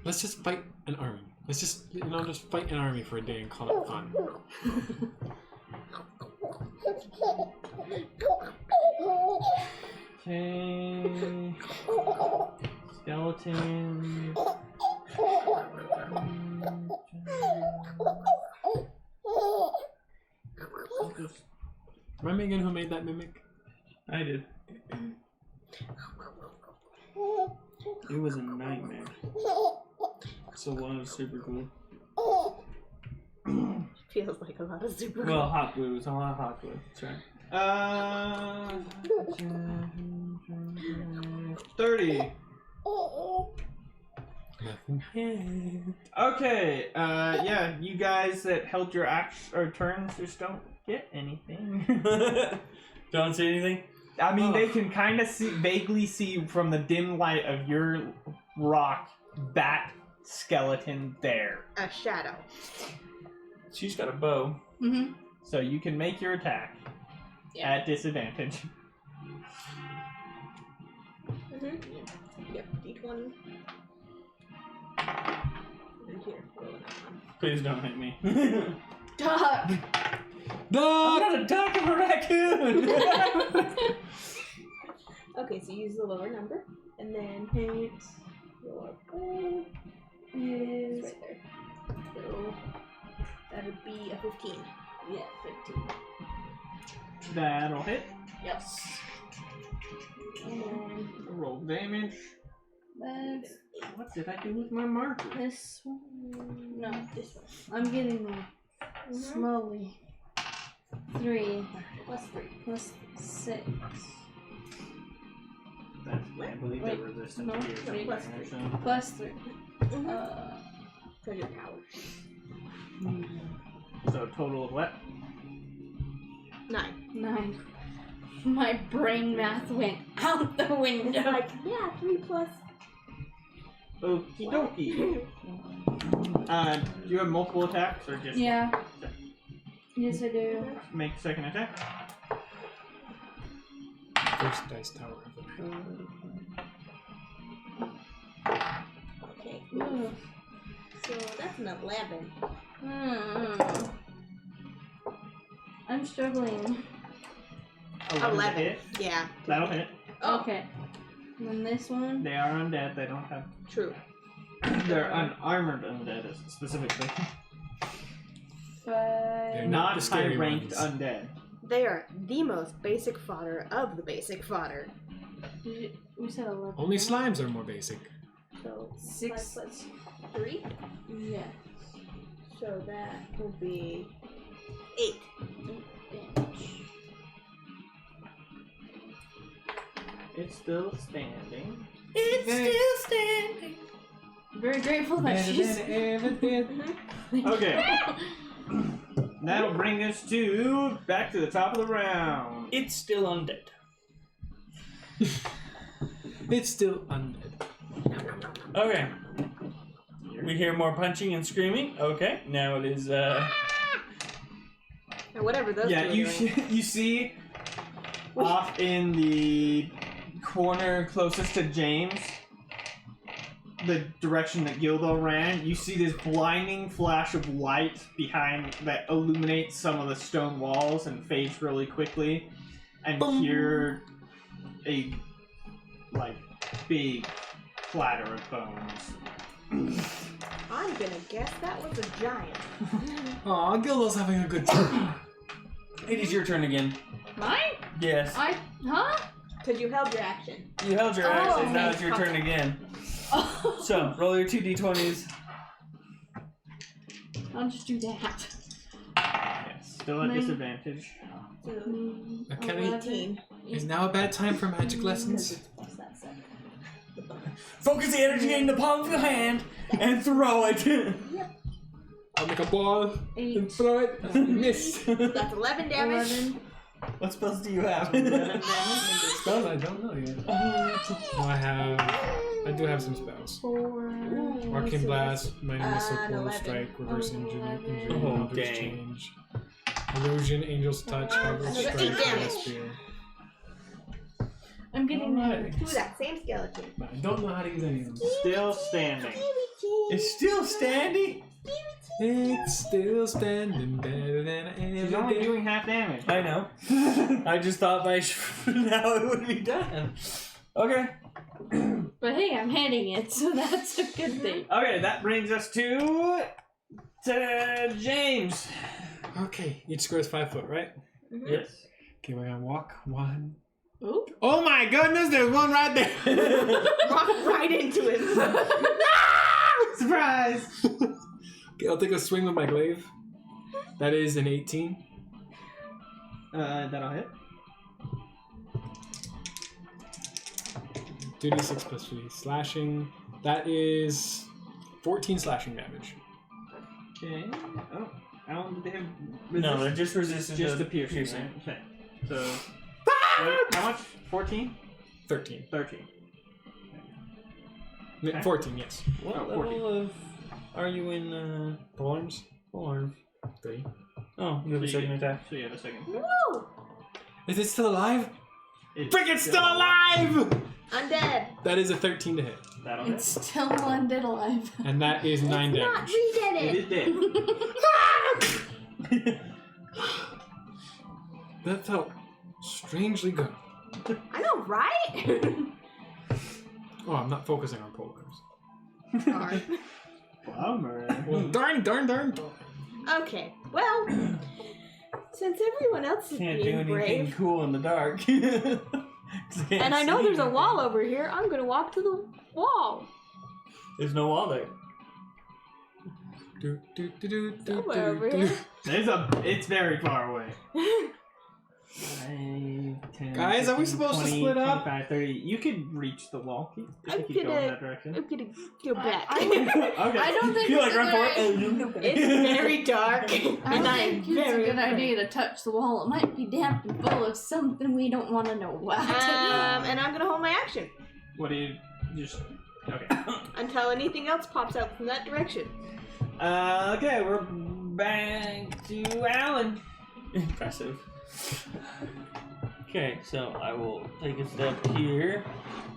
Let's just fight an army. Let's just, just fight an army for a day and call it fun. Okay. Skeleton. Remember again who made that mimic? I did. It was a nightmare. So one was super cool. Feels like a lot of super. Well, hot glue. It was a lot of hot glue. That's right. 30. Nothing. Okay, yeah, you guys that held your turns just don't get anything. Don't say anything? I mean, they can kind of vaguely see from the dim light of your rock that skeleton there. A shadow. She's got a bow. Mm-hmm. So you can make your attack at disadvantage. Mm-hmm. Yep, D20. And here, roll it on. Please don't hit me. Duck! I'm not a duck, I'm a raccoon! Okay, so use the lower number, and then hit your goal is right there. So that would be a 15. Yeah, 15. That'll hit. Yes. And then Roll damage. That's What did I do with my marker? this one. No, this one. I'm getting there. Slowly. 3 plus 3 plus 6. That's, I believe Wait, they're resistant no, to piercing wait. damage, so- Plus 3. for your power. So total of what? 9. My brain math went out the window. Like, yeah, 3 plus. Okie dokie. Do you have multiple attacks or just Yeah. Yes, I do. make a second attack? First dice tower. Okay. Ooh. So that's an 11. I'm struggling. 11. Hit. Yeah. That'll hit. Oh, Okay. And then this one. They are undead. They don't have. true. They're unarmored undead specifically. 5. Not the scary high-ranked ones. undead. They are the most basic fodder of the basic fodder. We said 11. Only slimes are more basic. So 6. 5 plus 3. Yeah. So that will be 8. Damage. It's still standing. It's still standing. Very grateful that she's. Okay. That'll bring us to back to the top of the round. It's still undead. It's still undead. Okay. We hear more punching and screaming. Okay, now it is Or whatever those Yeah, two are you doing. you see off in the corner closest to James, the direction that Gildo ran, you see this blinding flash of light behind that illuminates some of the stone walls and fades really quickly, and hear a big clatter of bones. I'm gonna guess that was a giant. Aw, Gildo's having a good time. It is your turn again. Mine? Yes. Huh? Because you held your action. You held your action, now okay. it's your turn again. Oh. So, roll your 2d20s. I'll just do that. Yes, still at Nine. disadvantage. So, Okay. 18. Is now a bad time for magic lessons? Focus the energy in the palm of your hand and throw it. I'll make a ball 8. and throw it. You missed. That's 11 damage. 11. What spells do you have? Spells I don't know yet. I do have some spells. 4. Arcane Blast, Mighty Missile, an Cold 11. Strike, Reverse Injury, Oh, Eldritch dang. Change, Illusion, Angel's Touch, Harvest Another Strike, 8 damage. Spear. I'm getting there. To that same skeleton. But I don't know how to use any of them. Still standing. It's still standing? It's still standing better than She's ever only did. doing half damage. I know. I just thought by now it would be done. Okay. But hey, I'm hitting it, so that's a good thing. Okay, that brings us to James. Okay, each square is 5 foot, right? Yes. Okay, we're gonna walk 1. Ooh. Oh my goodness, there's one right there! Walk right into him. Surprise! Okay, I'll take a swing with my glaive. That is an 18. That'll hit. 2d6 plus 3 slashing. That is 14 slashing damage. Okay. Oh, how long did they have? No, they're just resistant Just to the piercing. piercing. Right? Okay. So, how much? 14? 13. 13. Okay. 14, yes. What Oh, level of are you in Full arms? full arms? 3. Oh, you have a second attack. So you have a second. Woo! Is it still alive? It's Frick, it's still alive! Undead. That is a 13 to hit. That'll hit. It's still undead alive. And that is 9 Not damage. redead It it. is dead. That felt strangely good. I know, right? Oh, I'm not focusing on polygons. Darn. Bummer. Well, darn. Okay, well, since everyone else is Can't do being anything brave, cool in the dark. and I know there's a wall over here, I'm gonna walk to the wall. There's no wall there. Somewhere over here. It's very far away. 5, 10, Guys, are we 15, supposed to 20, split up? 25, 30. You could reach the wall. You I'm could go in gonna- that direction. I'm gonna go back. Okay. I don't think You it's like a run for good it? It's very dark, I and don't I am think it's a very good afraid. idea to touch the wall. It might be damp and full of something we don't want to know about. And I'm gonna hold my action What do you just? Okay. until anything else pops out from that direction. Okay, we're back to Alan. Impressive. Okay, so I will take a step here.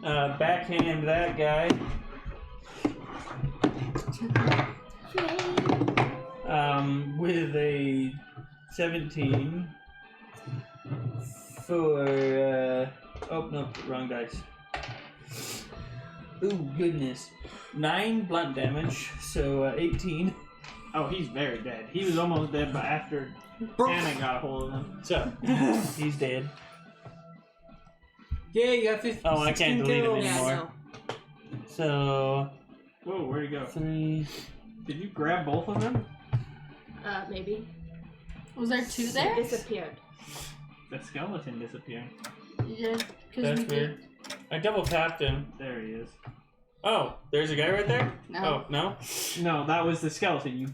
Backhand that guy. With a 17 for oh no, wrong dice. Ooh, goodness. 9 blunt damage, so 18. Oh, he's very dead. He was almost dead, but after Anna got a hold of him. So he's dead. Yeah, you got 15. Oh, I can't delete him kills. anymore. Yeah, So Whoa, where'd he go? 3. Did you grab both of them? no. Maybe. Was there 2 It there? disappeared. The skeleton disappeared. Yeah, because That's we did. weird. I double tapped him. There he is. Oh, there's a guy right there? No. Oh, no? No, that was the skeleton. You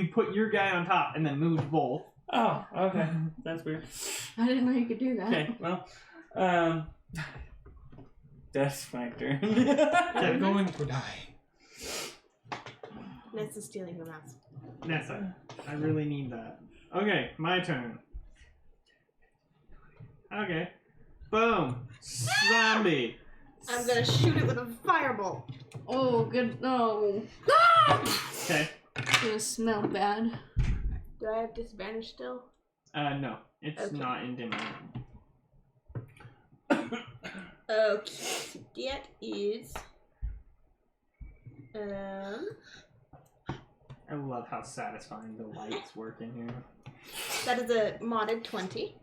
put your guy on top and then moved both. Oh, okay. That's weird. I didn't know you could do that. Okay, well, that's my turn. Keep going or die. Ness is stealing the mouse. Nessa, I really need that. Okay, my turn. Okay. Boom. Zombie. I'm gonna shoot it with a fireball. Oh, good. No. Okay. It's gonna smell bad. Do I have disadvantage still? No. It's Okay. not in dim light. Okay, so that is I love how satisfying the lights work in here. that is a modded 20.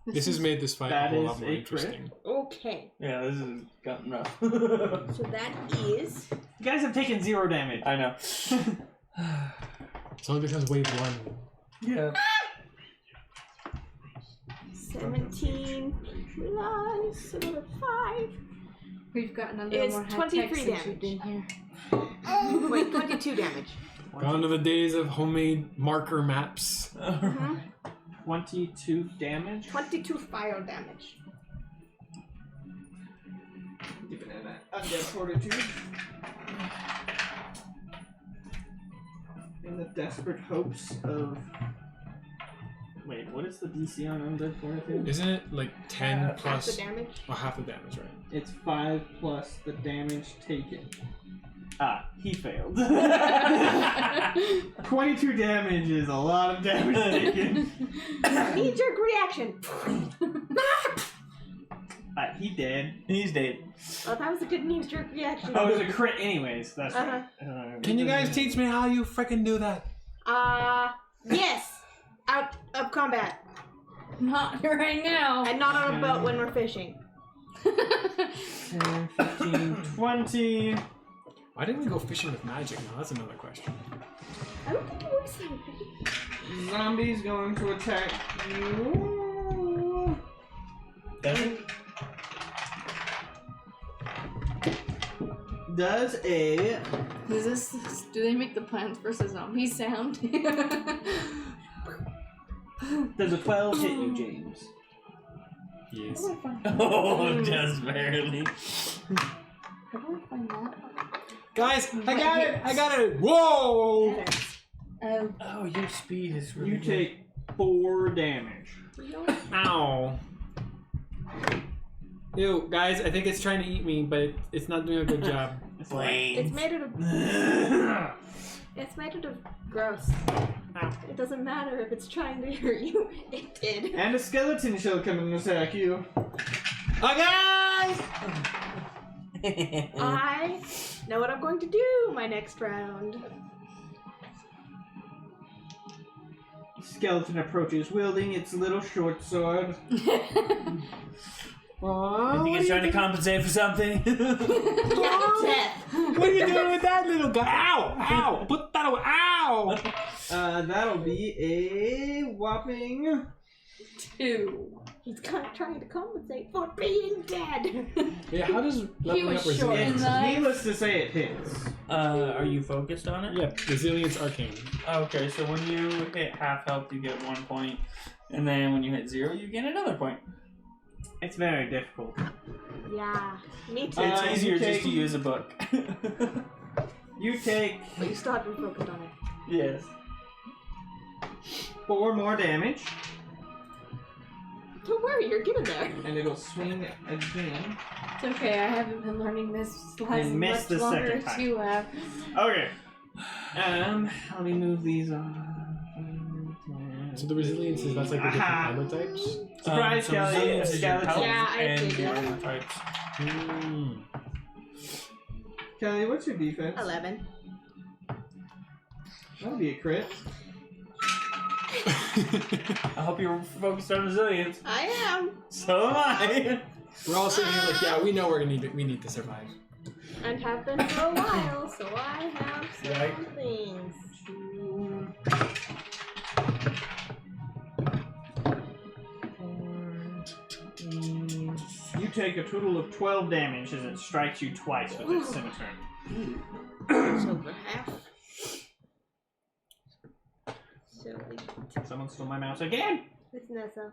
This has made this fight That a whole is lot more a interesting. Okay, Yeah, this has gotten rough. so that is You guys have taken 0 damage. I know. It's only because wave 1. Yeah. 17 plus another 5. We've gotten a It's little more high tech 23 since damage. you've been here. Wait, 22 damage. Gone to the days of homemade marker maps. 22 damage. 22 fire damage. Giving it that undead fortitude. In the desperate hopes of. Wait, what is the DC on undead fortitude? Isn't it like 10 Half plus the damage. half the damage, right? It's 5 plus the damage taken. Ah, he failed. 22 damage is a lot of damage taken. Knee jerk reaction. He dead. He's dead. Oh, that was a good knee jerk reaction. Oh, it was a crit anyways. That's right. Can you guys teach me how you frickin' do that? Yes. Out of combat. Not right now. And not on a boat when we're fishing. 10, 15, 20. Why didn't we go fishing with magic? Now that's another question. I don't think it works that way. Zombie's going to attack you. Does a Is this? Do they make the Plants vs Zombies sound? does a 12 hit you, James? Yes. Oh, just barely. How do I find that? Guys, I got it! I got it! Whoa! Oh. Oh, your speed is really You take 4 damage. Ow. Ew, guys, I think it's trying to eat me, but it's not doing a good job. It's It's made out of gross. It doesn't matter if it's trying to hurt you. It did. And a skeleton shall come and attack you. Oh, guys! I know what I'm going to do my next round. Skeleton approaches, wielding its little short sword. I think it's trying to compensate for something. Death. What are you doing with that little guy? Ow! Ow! Put that away! Ow! That'll be a whopping 2. He's kind of trying to compensate for being dead. Yeah, how does leveling was up short resilience? enough. Needless to say, it hits. Are you focused on it? Yeah, resilience arcane. Okay, so when you hit half health, you get 1 point, and then when you hit 0, you get another point. It's very difficult. Yeah, me too. It's easier you just take- to use a book. You take But you still have to be focused on it. Yes. 4 more damage, Don't worry, you're getting there. and it'll swing again. It's okay, I haven't been learning this lesson missed much the longer second as time. you have. Okay. Let me move these on. So the resilience is that's like the different Aha. armor types. Surprise, so Kelly, resilience a is your skeleton. health Yeah, I and figured. your armor types. Kelly, what's your defense? 11. That'll be a crit. I hope you're focused on resilience. I am. So am I. We're all sitting here like, yeah, we know we need to survive. And have been for a while, so I have some Right. things. You take a total of 12 damage as it strikes you twice with its scimitar. So for half. So we Someone stole my mouse again! it's Nessa.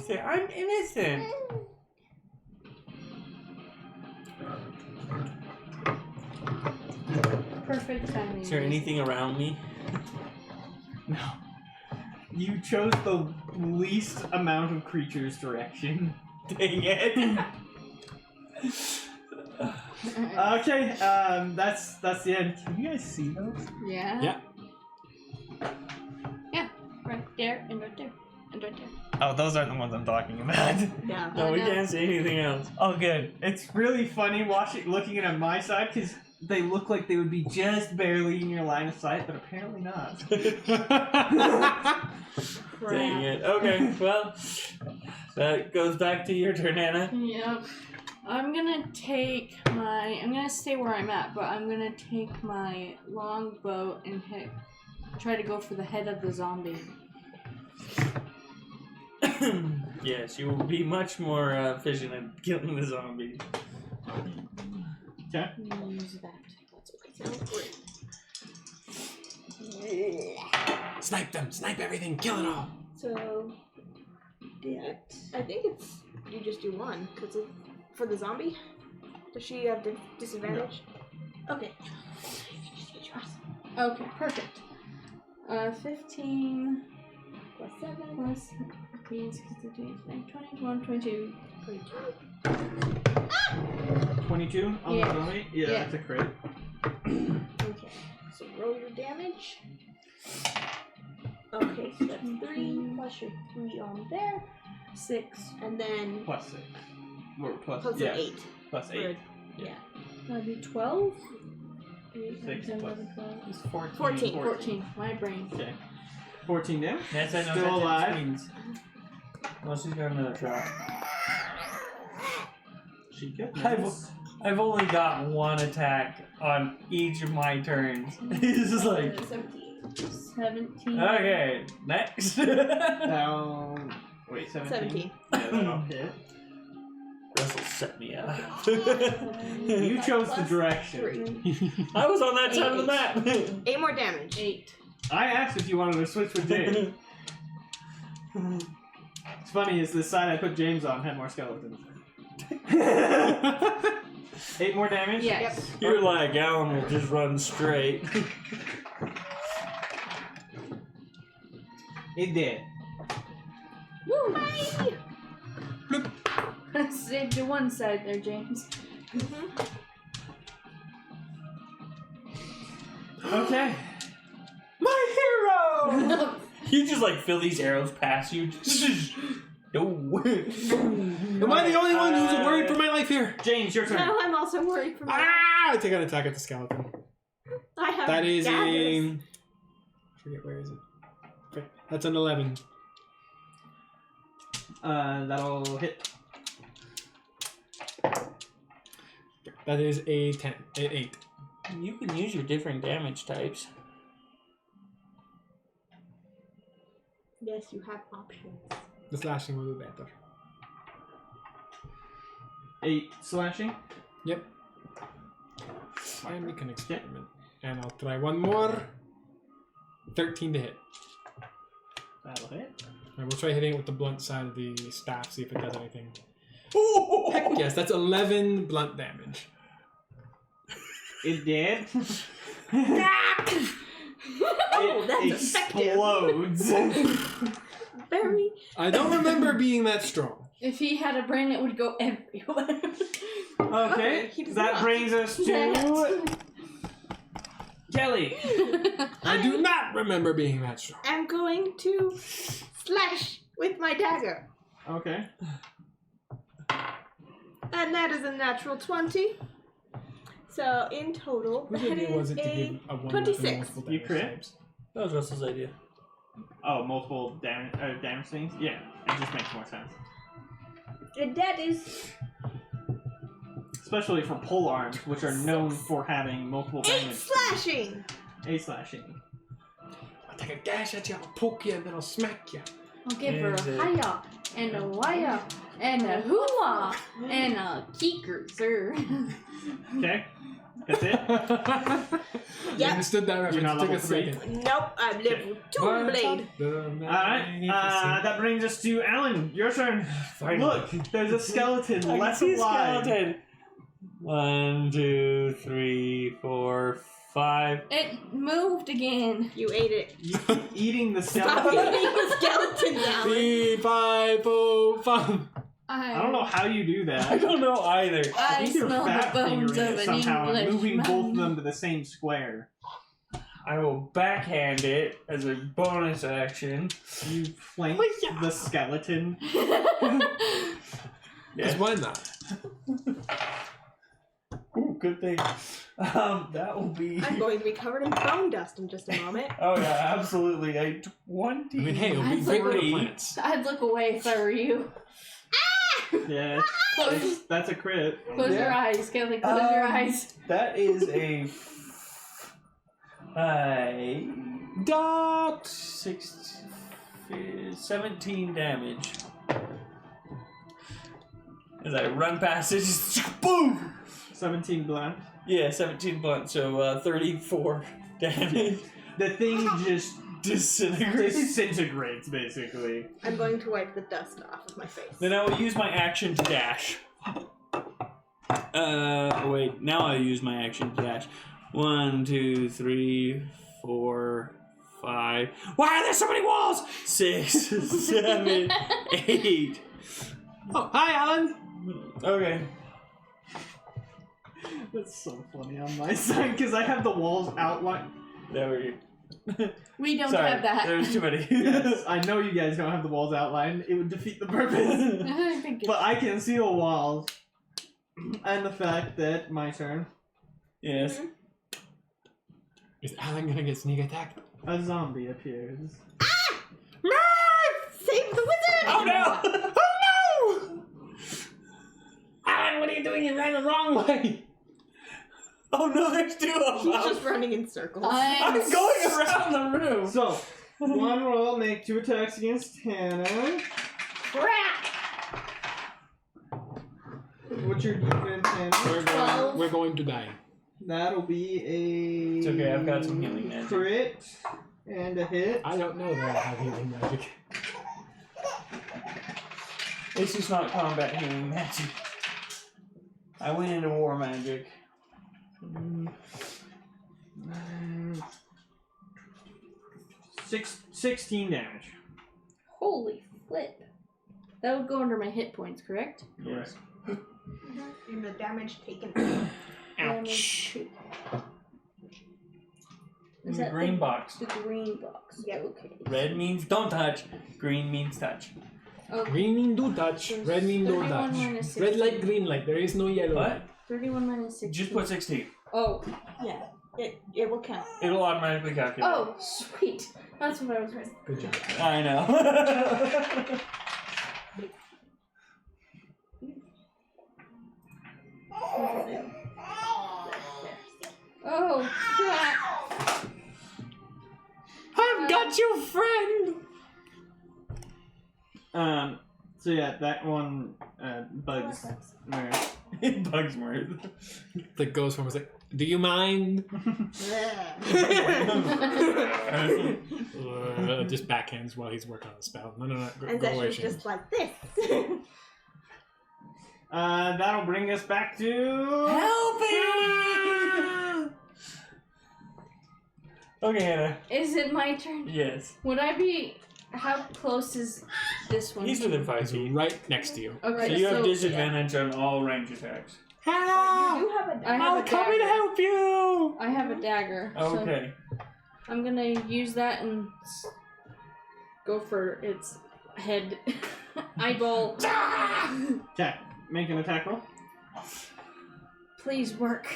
Say, I'm innocent. Perfect timing. Is there anything around me? No. You chose the least amount of creatures' direction. Dang it. Okay, that's the end. Can you guys see those? Yeah. Yeah. Yeah. Right there and right there and right there. Oh, those aren't the ones I'm talking about. Yeah. No, we no. can't see anything else. Oh, good. It's really funny looking at my side because they look like they would be just barely in your line of sight, but apparently not. Dang it. Okay, well, that goes back to your turn, Anna. Yep. I'm gonna stay where I'm at, but I'm gonna take my longbow and try to go for the head of the zombie. Yes, you will be much more efficient at killing the zombie. Okay. Use that. Sounds great. Snipe them! Snipe everything! Kill it all! So, I think it's you just do one because for the zombie. Does she have disadvantage? Okay. Okay, perfect. 15 Plus 7. plus 15, 16, 20, 21, 22. 22 on Yeah. the zombie? Yeah, Yeah. that's a crit. Okay. So roll your damage. Okay, so that's 3 plus your 3 on there, 6. and then Plus 6. Or plus, plus yeah, an 8. plus 8. For- yeah. That'd be 12? 6 10, plus 11, 12. It's 14. 14. 14. My brain. Okay. 14 damage. That's I know Still that's alive. means. Well, she's got another shot. She could. I've only got one attack on each of my turns. It's just like, 17. okay, next. Down. Wait, 17. 17. Yeah, that'll hit. This'll set me up. You chose the Plus direction. 3. I was on that side of the map. 8 more damage. 8. I asked if you wanted to switch with James. It's funny, is the side I put James on had more skeletons. 8 more damage? Yes. You're like, Alan will just run straight. It did. Woo! Saved you one side there, James. Okay. My hero! You just like feel these arrows pass you. No. Am I the only one who's worried for my life here? James, your turn. Now I'm also worried for my. Ah! I take an attack at the skeleton. I have That is daggers. a... I forget, where is it? Okay, that's an 11. That'll hit. That is a 10. 8. You can use your different damage types. Yes, you have options. The slashing will be better. 8 slashing. Yep. And we can experiment. And I'll try one more. 13 to hit. That'll hit. And we'll try hitting it with the blunt side of the staff, see if it does anything. Oh! Heck yes, that's 11 blunt damage. It did. Oh, that's explodes. Very. I don't remember being that strong. If he had a brain, it would go everywhere. Okay, he does that not. brings us to Kelly. I do not remember being that strong. I'm going to slash with my dagger. Okay. And that is a natural 20. So in total, Whose that idea was is it to a give a 1 26. multiple You damage crit? types? That was Russell's idea. Oh, multiple damage things? Yeah, it just makes more sense. And that is Especially for pole arms, which are known for having multiple 8 damage. slashing. 8 slashing. I'll take a gash at you, I'll poke you, and then I'll smack you. I'll give her And, a hiya, and a waya, and a hula, and a keeker, sir. Okay, that's it. You Yep. understood that reference. You're not It took a level 3? second. Nope, I'm level 2 blade. Alright, that brings us to Alan. Your turn. Look, there's a skeleton I can left see a alive. skeleton. 1, 2, 3, 4, 5. It moved again. You ate it. You keep eating the Stop skeleton. eating the skeleton, Alan. 3, 5, 4, 5. I don't know how you do I that. don't know either. I think you're smell the fat bones fingering of it an somehow and English moving both of man. them to the same square. I will backhand it as a bonus action. You flank the skeleton. Because why not? Ooh, good thing. That will be. I'm going to be covered in bone dust in just a moment. Oh yeah, absolutely. A 20. I mean, hey, it'll be I'd great with the three. plants. I'd look away if I were you. Yeah, that's a crit. Close your Yeah. eyes, Kelly. Close your eyes. That is a. Dot! 17 damage. As I run past it, just boom! 17 blunt. Yeah, 17 blunt, so 34 damage. The thing just Disintegrates. basically. I'm going to wipe the dust off of my face. Then I will use my action to dash. Wait, now I use my action to dash. 1, 2, 3, 4, 5. Why are there so many walls? 6, 7, 8. Oh, hi, Alan! Okay. That's so funny on my side because I have the walls outlined. There we go. We don't Sorry, have that. there's too many. Yes, I know you guys don't have the walls outlined. It would defeat the purpose. I think But I can see the walls. And the fact that my turn, Yes. Is Alan gonna get sneak attacked? a zombie appears. Save the wizard! Oh no! Oh no! Alan, what are you doing? You ran the wrong way! Oh no, there's 2 of He's them! just running in circles. I'm going around the room! So, one roll, make 2 attacks against Hannah. What's your defense, Hannah? We're going to die. That'll be a. It's okay, I've got some healing magic. Crit and a hit. I don't know that I have healing magic. This is not combat healing magic. I went into war magic. 16 damage. Holy flip. That would go under my hit points, correct? Yes. And the damage taken. Damage two. In the green box. The green box. Yep. Okay. Red means don't touch. Green means touch. Okay. Green mean do touch, red mean don't 31 touch. minus Red 16. light, green light, there is no yellow What? light. 31 minus 16. Just put 16. Oh. Yeah, it will count. It'll automatically calculate. Oh, sweet. That's what I was writing. Good job. I know. Oh, crap. I've got you, friend! So yeah, that one bugs Mirth. It bugs Mirth. Like goes from, like, do you mind? Just backhands while he's working on the spell. No. And Go then away, she's Shane. just like this. That'll bring us back to Help me! Okay, Hannah. Is it my turn? Yes. Would I be... How close is this one? He's to- within 5 He's feet. right next to you. Okay, So you have so- disadvantage on all range attacks. Hello! You do have a I have a coming to dagger. help you! I have a dagger. Okay. So I'm gonna use that and go for its head. Eyeball. Okay, make an attack roll. Please work.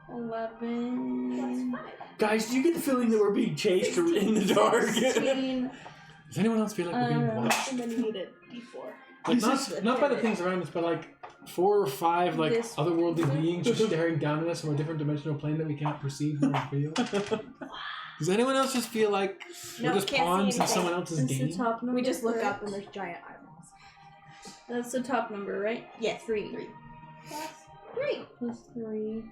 11. Guys, do you get the feeling that we're being chased in the dark? 16. Does anyone else feel like we're being watched? And then you need a d4. Like, not by the things around us, but like 4 or 5 like This- otherworldly beings just staring down at us from a different dimensional plane that we can't perceive nor feel. Does anyone else just feel like No, we're just can't see pawns in anything. someone else's That's the game? top number. We just look correct? up and there's giant eyeballs. That's the top number, right? Yes, 3. Three. Plus 3.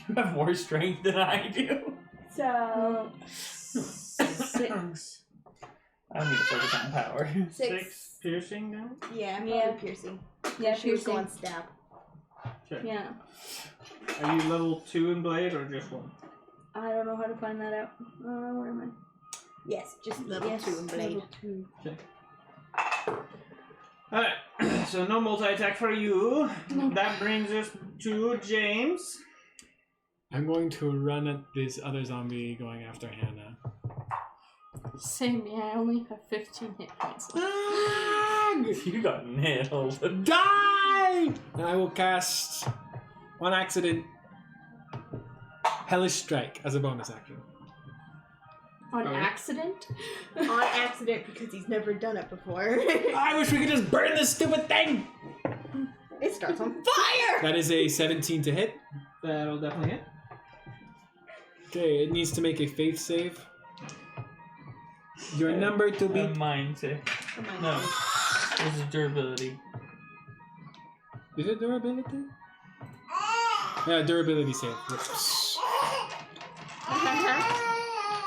You have more strength than I do. So 6. I need to focus on power. 6 piercing damage. yeah, probably Yeah. piercing. Yeah, She was piercing. going stab. Okay. Yeah. Are you level 2 in blade or just 1? I don't know how to find that out. Where am I? Yes, just level Yes, 2 in blade. level 2. Alright, so no multi-attack for you. That brings us to James. I'm going to run at this other zombie going after Hannah. Same, yeah, I only have 15 hit points left. You got nailed. Die! And I will cast, on accident, Hellish Strike as a bonus action. On Oh. accident? On accident because he's never done it before. I wish we could just burn this stupid thing! It starts on fire! That is a 17 to hit. That'll definitely hit. Okay, it needs to make a faith save. Your number to be... Mine too. Come on. No. This is durability. Is it durability? Yeah, durability save. Whoops.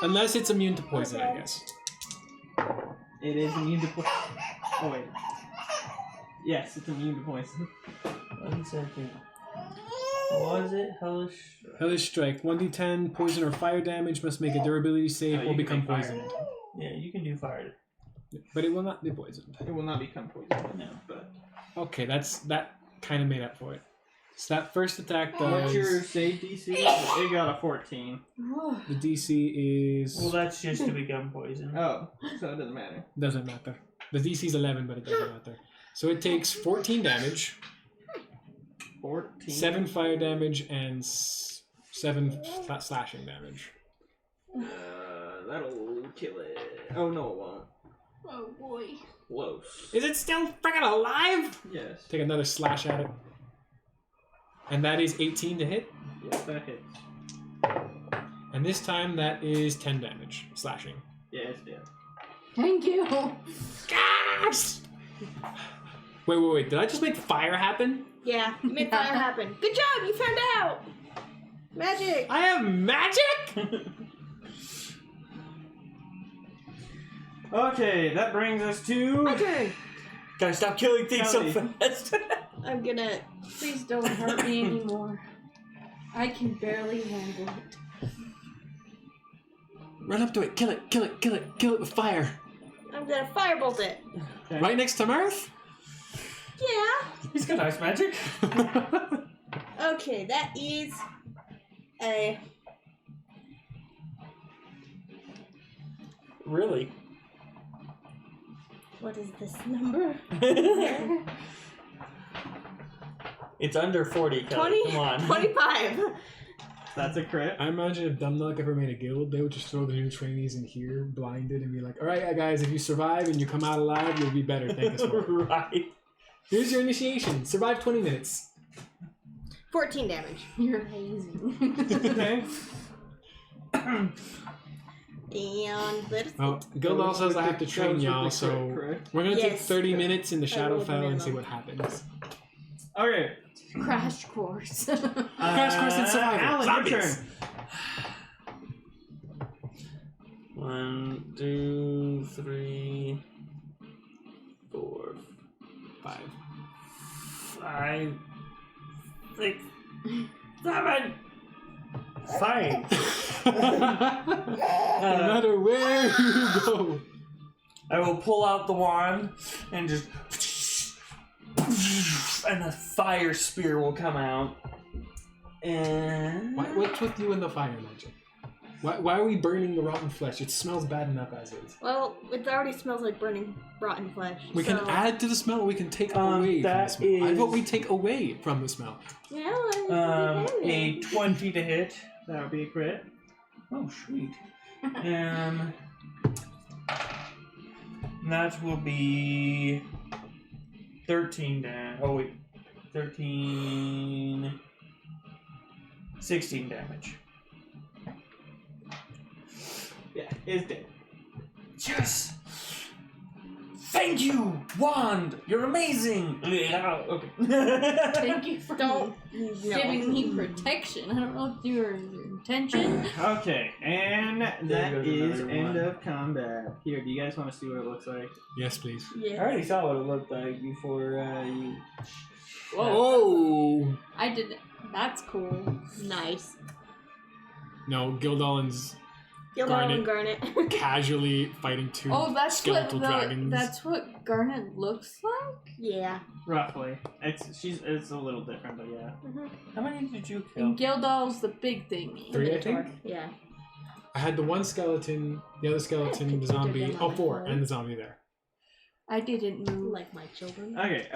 Unless it's immune to poison, I guess. It is immune to poison. Oh, wait. Yes, it's immune to poison. 1 second. What was it? Hellish. Hellish Strike. 1d10 poison or fire damage must make a durability save Oh, or you can become make fire. poisoned. Yeah, you can do fire. But it will not be poisoned. It will not become poison. No. But Okay, that kind of made up for it. So that first attack what's your does... save DC? It got a 14. The DC is... Well, that's just to become poison. Oh, so it doesn't matter. Doesn't matter. The DC is 11, but it doesn't matter. So it takes 14 damage, 14. 7 fire damage, and 7 slashing damage. That'll kill it. Oh, no, it won't. Oh boy. Close. Is it still freaking alive? Yes. Take another slash at it. And that is 18 to hit. Yes, that hits. And this time that is 10 damage, slashing. Yeah, it's dead. Thank you. Gas! Wait. Did I just make fire happen? Yeah, you made fire happen. Good job, you found out! Magic! I have magic? Okay, that brings us to... My turn! Guys, stop killing things so Kelly. fast. I'm gonna... Please don't hurt me anymore. I can barely handle it. Run up to it, kill it with fire. I'm gonna firebolt it. Okay. Right next to Mirth? Yeah. He's got ice magic. Okay, that is a... Really? What is this number? It's under 40, Kelly. 20? Come on. 25. That's a crit. I imagine if Dumb Luck ever made a guild, they would just throw the new trainees in here, blinded, and be like, alright guys, if you survive and you come out alive, you'll be better, thank us for it. Right. Here's your initiation. Survive 20 minutes. 14 damage. You're amazing. Okay. And let's Well, Gildal says I have to train y'all, so correct. we're gonna take Yes. 30 minutes in the Shadowfell and see minimum. what happens. Okay. Crash course. Crash course in survival. Alan, Zombies. your turn. 1, 2, 3, 4, 5. 5, 6, 7. Fine. No matter where you go. I will pull out the wand and just, and a fire spear will come out. And What's with you and the fire magic? Why are we burning the rotten flesh? It smells bad enough as is. Well, it already smells like burning rotten flesh. We can add to the smell, or we can take away from the that smell. I is- vote we take away from the smell. Yeah, a 20 to hit. That would be a crit. Oh, sweet. That will be 13 damage. Oh, wait. 13... 16 damage. Yeah, it's dead. Yes! Thank you, Wand! You're amazing! Okay. Thank you for giving me protection. I don't know if your intention. Okay, and that goes is another end one. of combat. Here, do you guys want to see what it looks like? Yes, please. I Yeah. already saw what it looked like before you... Oh! I did it. That's cool. Nice. No, Gildalin's Gildal and Garnet. casually fighting two Oh, that's what skeletal dragons. that's what Garnet looks like. Yeah. Roughly. It's a little different, but yeah. How many did you kill? And Gildal's the big thingy. 3, I think. Yeah. I had the one skeleton, the other skeleton, the zombie. Oh, 4, and the zombie there. I didn't move. Like my children. Okay,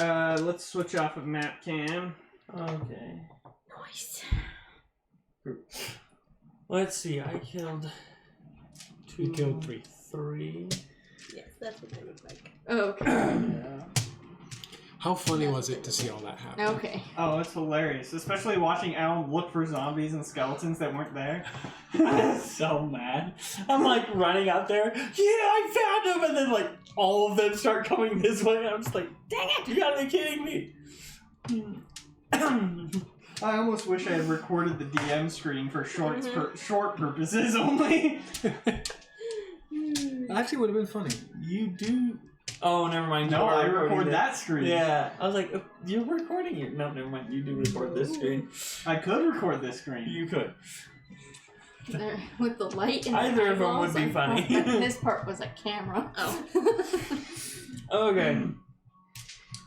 let's switch off of map cam. Okay. Nice. Let's see, I killed... You killed 3. 3. Yes, that's what they look like. Okay. How funny was it to see all that happen? Okay. Oh, it's hilarious. Especially watching Alan look for zombies and skeletons that weren't there. I'm so mad. I'm like running out there. Yeah, I found them, and then like all of them start coming this way. And I'm just like, dang it! You gotta be kidding me. I almost wish I had recorded the DM screen for short purposes only. Actually, would have been funny. You do. Oh, never mind. No, You are I recording record it. that screen. Yeah, I was like, you're recording it. No, never mind. You do record this screen. I could record this screen. You could. There, with the light and Either the of them would eyeballs, be I funny. thought that this part was a camera. Oh. Okay.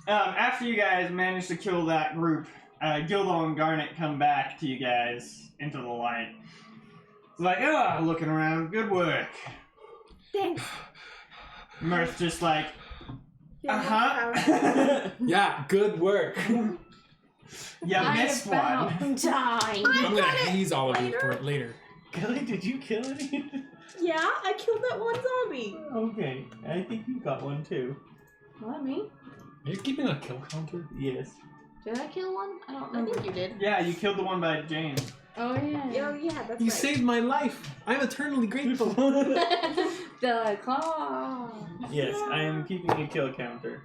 After you guys manage to kill that group, Gildal and Garnet come back to you guys into the light. It's like, looking around, good work. Thanks. Mirth's just like, Yeah, good work. you missed about one. died. I'm gonna haze all of you for it later. Kelly, did you kill any? Yeah, I killed that one zombie. Okay, I think you got one too. What, me? Are you keeping a kill counter? Yes. Did I kill one? I don't I remember. think you did. Yeah, you killed the one by James. Oh yeah. Oh yeah, that's You right. saved my life. I'm eternally grateful. The claw. Yes, I am keeping a kill counter.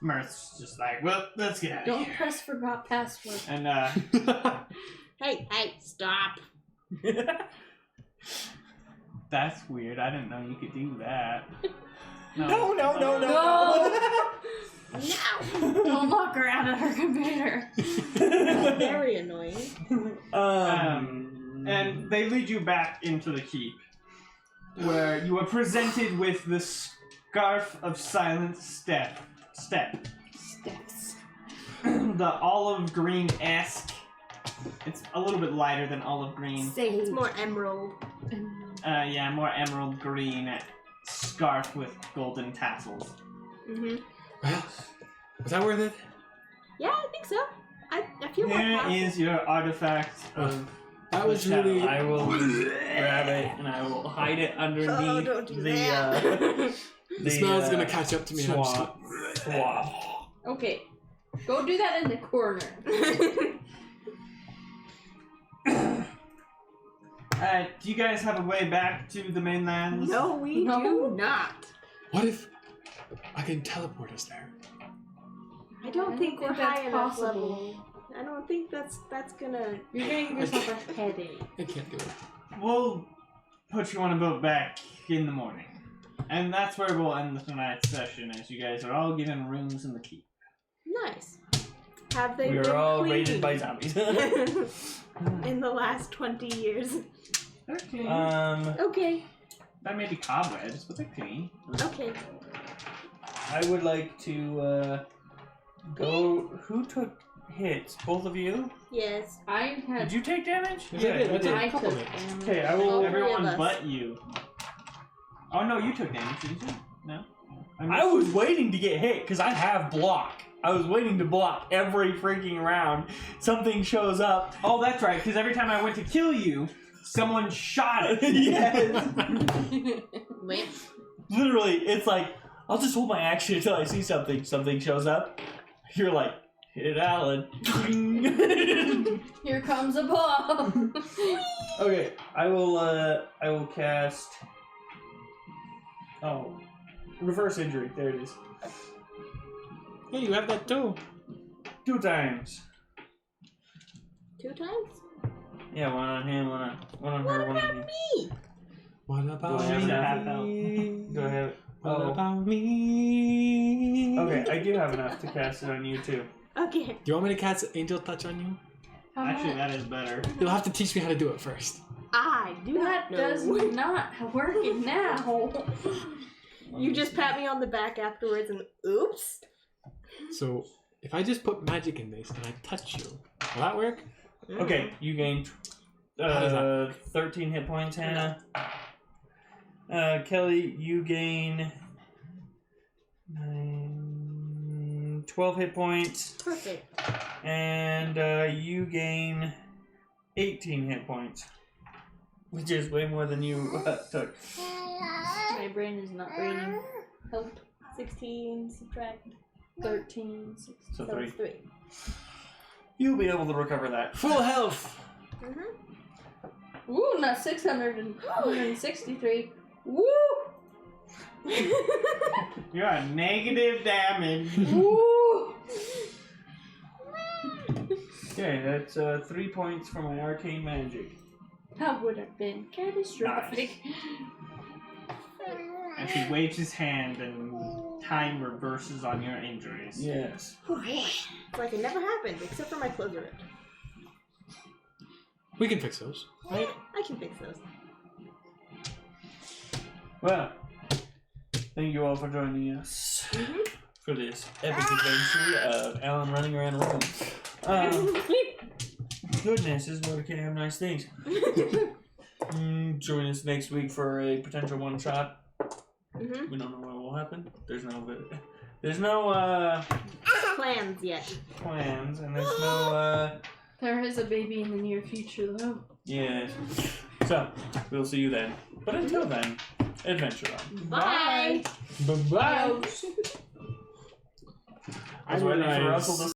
Mirth's just like, well, let's get out of Don't here. press forgot password. And Hey, stop. that's weird. I didn't know you could do that. No. No! No. Don't lock her out of her computer. Very annoying. And they lead you back into the keep, where you are presented with the Scarf of Silent Step. Steps. The olive green-esque. It's a little bit lighter than olive green. Sage. It's more emerald. Yeah, more emerald green scarf with golden tassels. Mm-hmm. Well, was that worth it? Yeah, I think so. I feel more Here powerful. is your artifact of That was the shadow. really. I will grab it and I will hide it underneath Oh, don't do the that. The smell's gonna catch up to me. And I'm just swamp. Okay. Go do that in the corner. Do you guys have a way back to the mainland? No, we do not. What if I can teleport us there? I don't think we're that's high enough possible. level. I don't think that's gonna. You're gonna give yourself a headache. I can't do it. We'll put you on a boat back in the morning. And that's where we'll end tonight's session, as you guys are all given rooms in the keep. Nice. Have they We been are all cleaned raided by zombies. in the last 20 years? 13. Okay. That may be cobwebs, but they're clean. Okay. I would like to go. Who took hits? Both of you? Yes. I had. Did you take damage? Yes, I did. I took I a couple took hits. damage. Okay, I will. All three of Everyone us. but you. Oh no, you took damage, didn't you? No? I was waiting to get hit because I have block. I was waiting to block every freaking round. Something shows up. Oh, that's right, because every time I went to kill you, someone shot it. Yes. Wait. Literally, it's like, I'll just hold my action until I see something. Something shows up. You're like, hit Alan. Here comes a bomb. Okay, I will cast. Oh, reverse injury. There it is. Hey, you have that too. 2 times. 2 times? Yeah, one on him, one on her, one on you. Me. What Do about I have half enough? me? Do I have? What Oh. about me? Okay, I do have enough to cast it on you too. Okay. Do you want me to cast Angel Touch on you? How Actually, much? that is better. You'll have to teach me how to do it first. I do That not know. does not work now. You just pat me on the back afterwards and oops. So, if I just put magic in this and I touch you, will that work? Okay, you gain How does 13 hit points, Hannah. Kelly, you gain 12 hit points, Perfect. and you gain 18 hit points, which is way more than you took. My brain is not raining. Help. 16, subtract 13, 16. So so 3. it's 3. You'll be able to recover that. Full health! Mm-hmm. Ooh, not 663. Woo! You're at negative damage. Woo! Okay, that's 3 points for my arcane magic. That would have been catastrophic. And he waves his hand and time reverses on your injuries. Yes. It's like it never happened, except for my clothes are ripped. We can fix those. I can fix those. Well, thank you all for joining us for this epic adventure of Alan running around a room. Goodness, this is why we can't have nice things. Join us next week for a potential one-shot. Mm-hmm. We don't know what will happen. There's no Plans yet. plans, and there's no There is a baby in the near future, though. yes. So we'll see you then. But until then, adventure on. Bye. Bye-bye! I was waiting for Russell to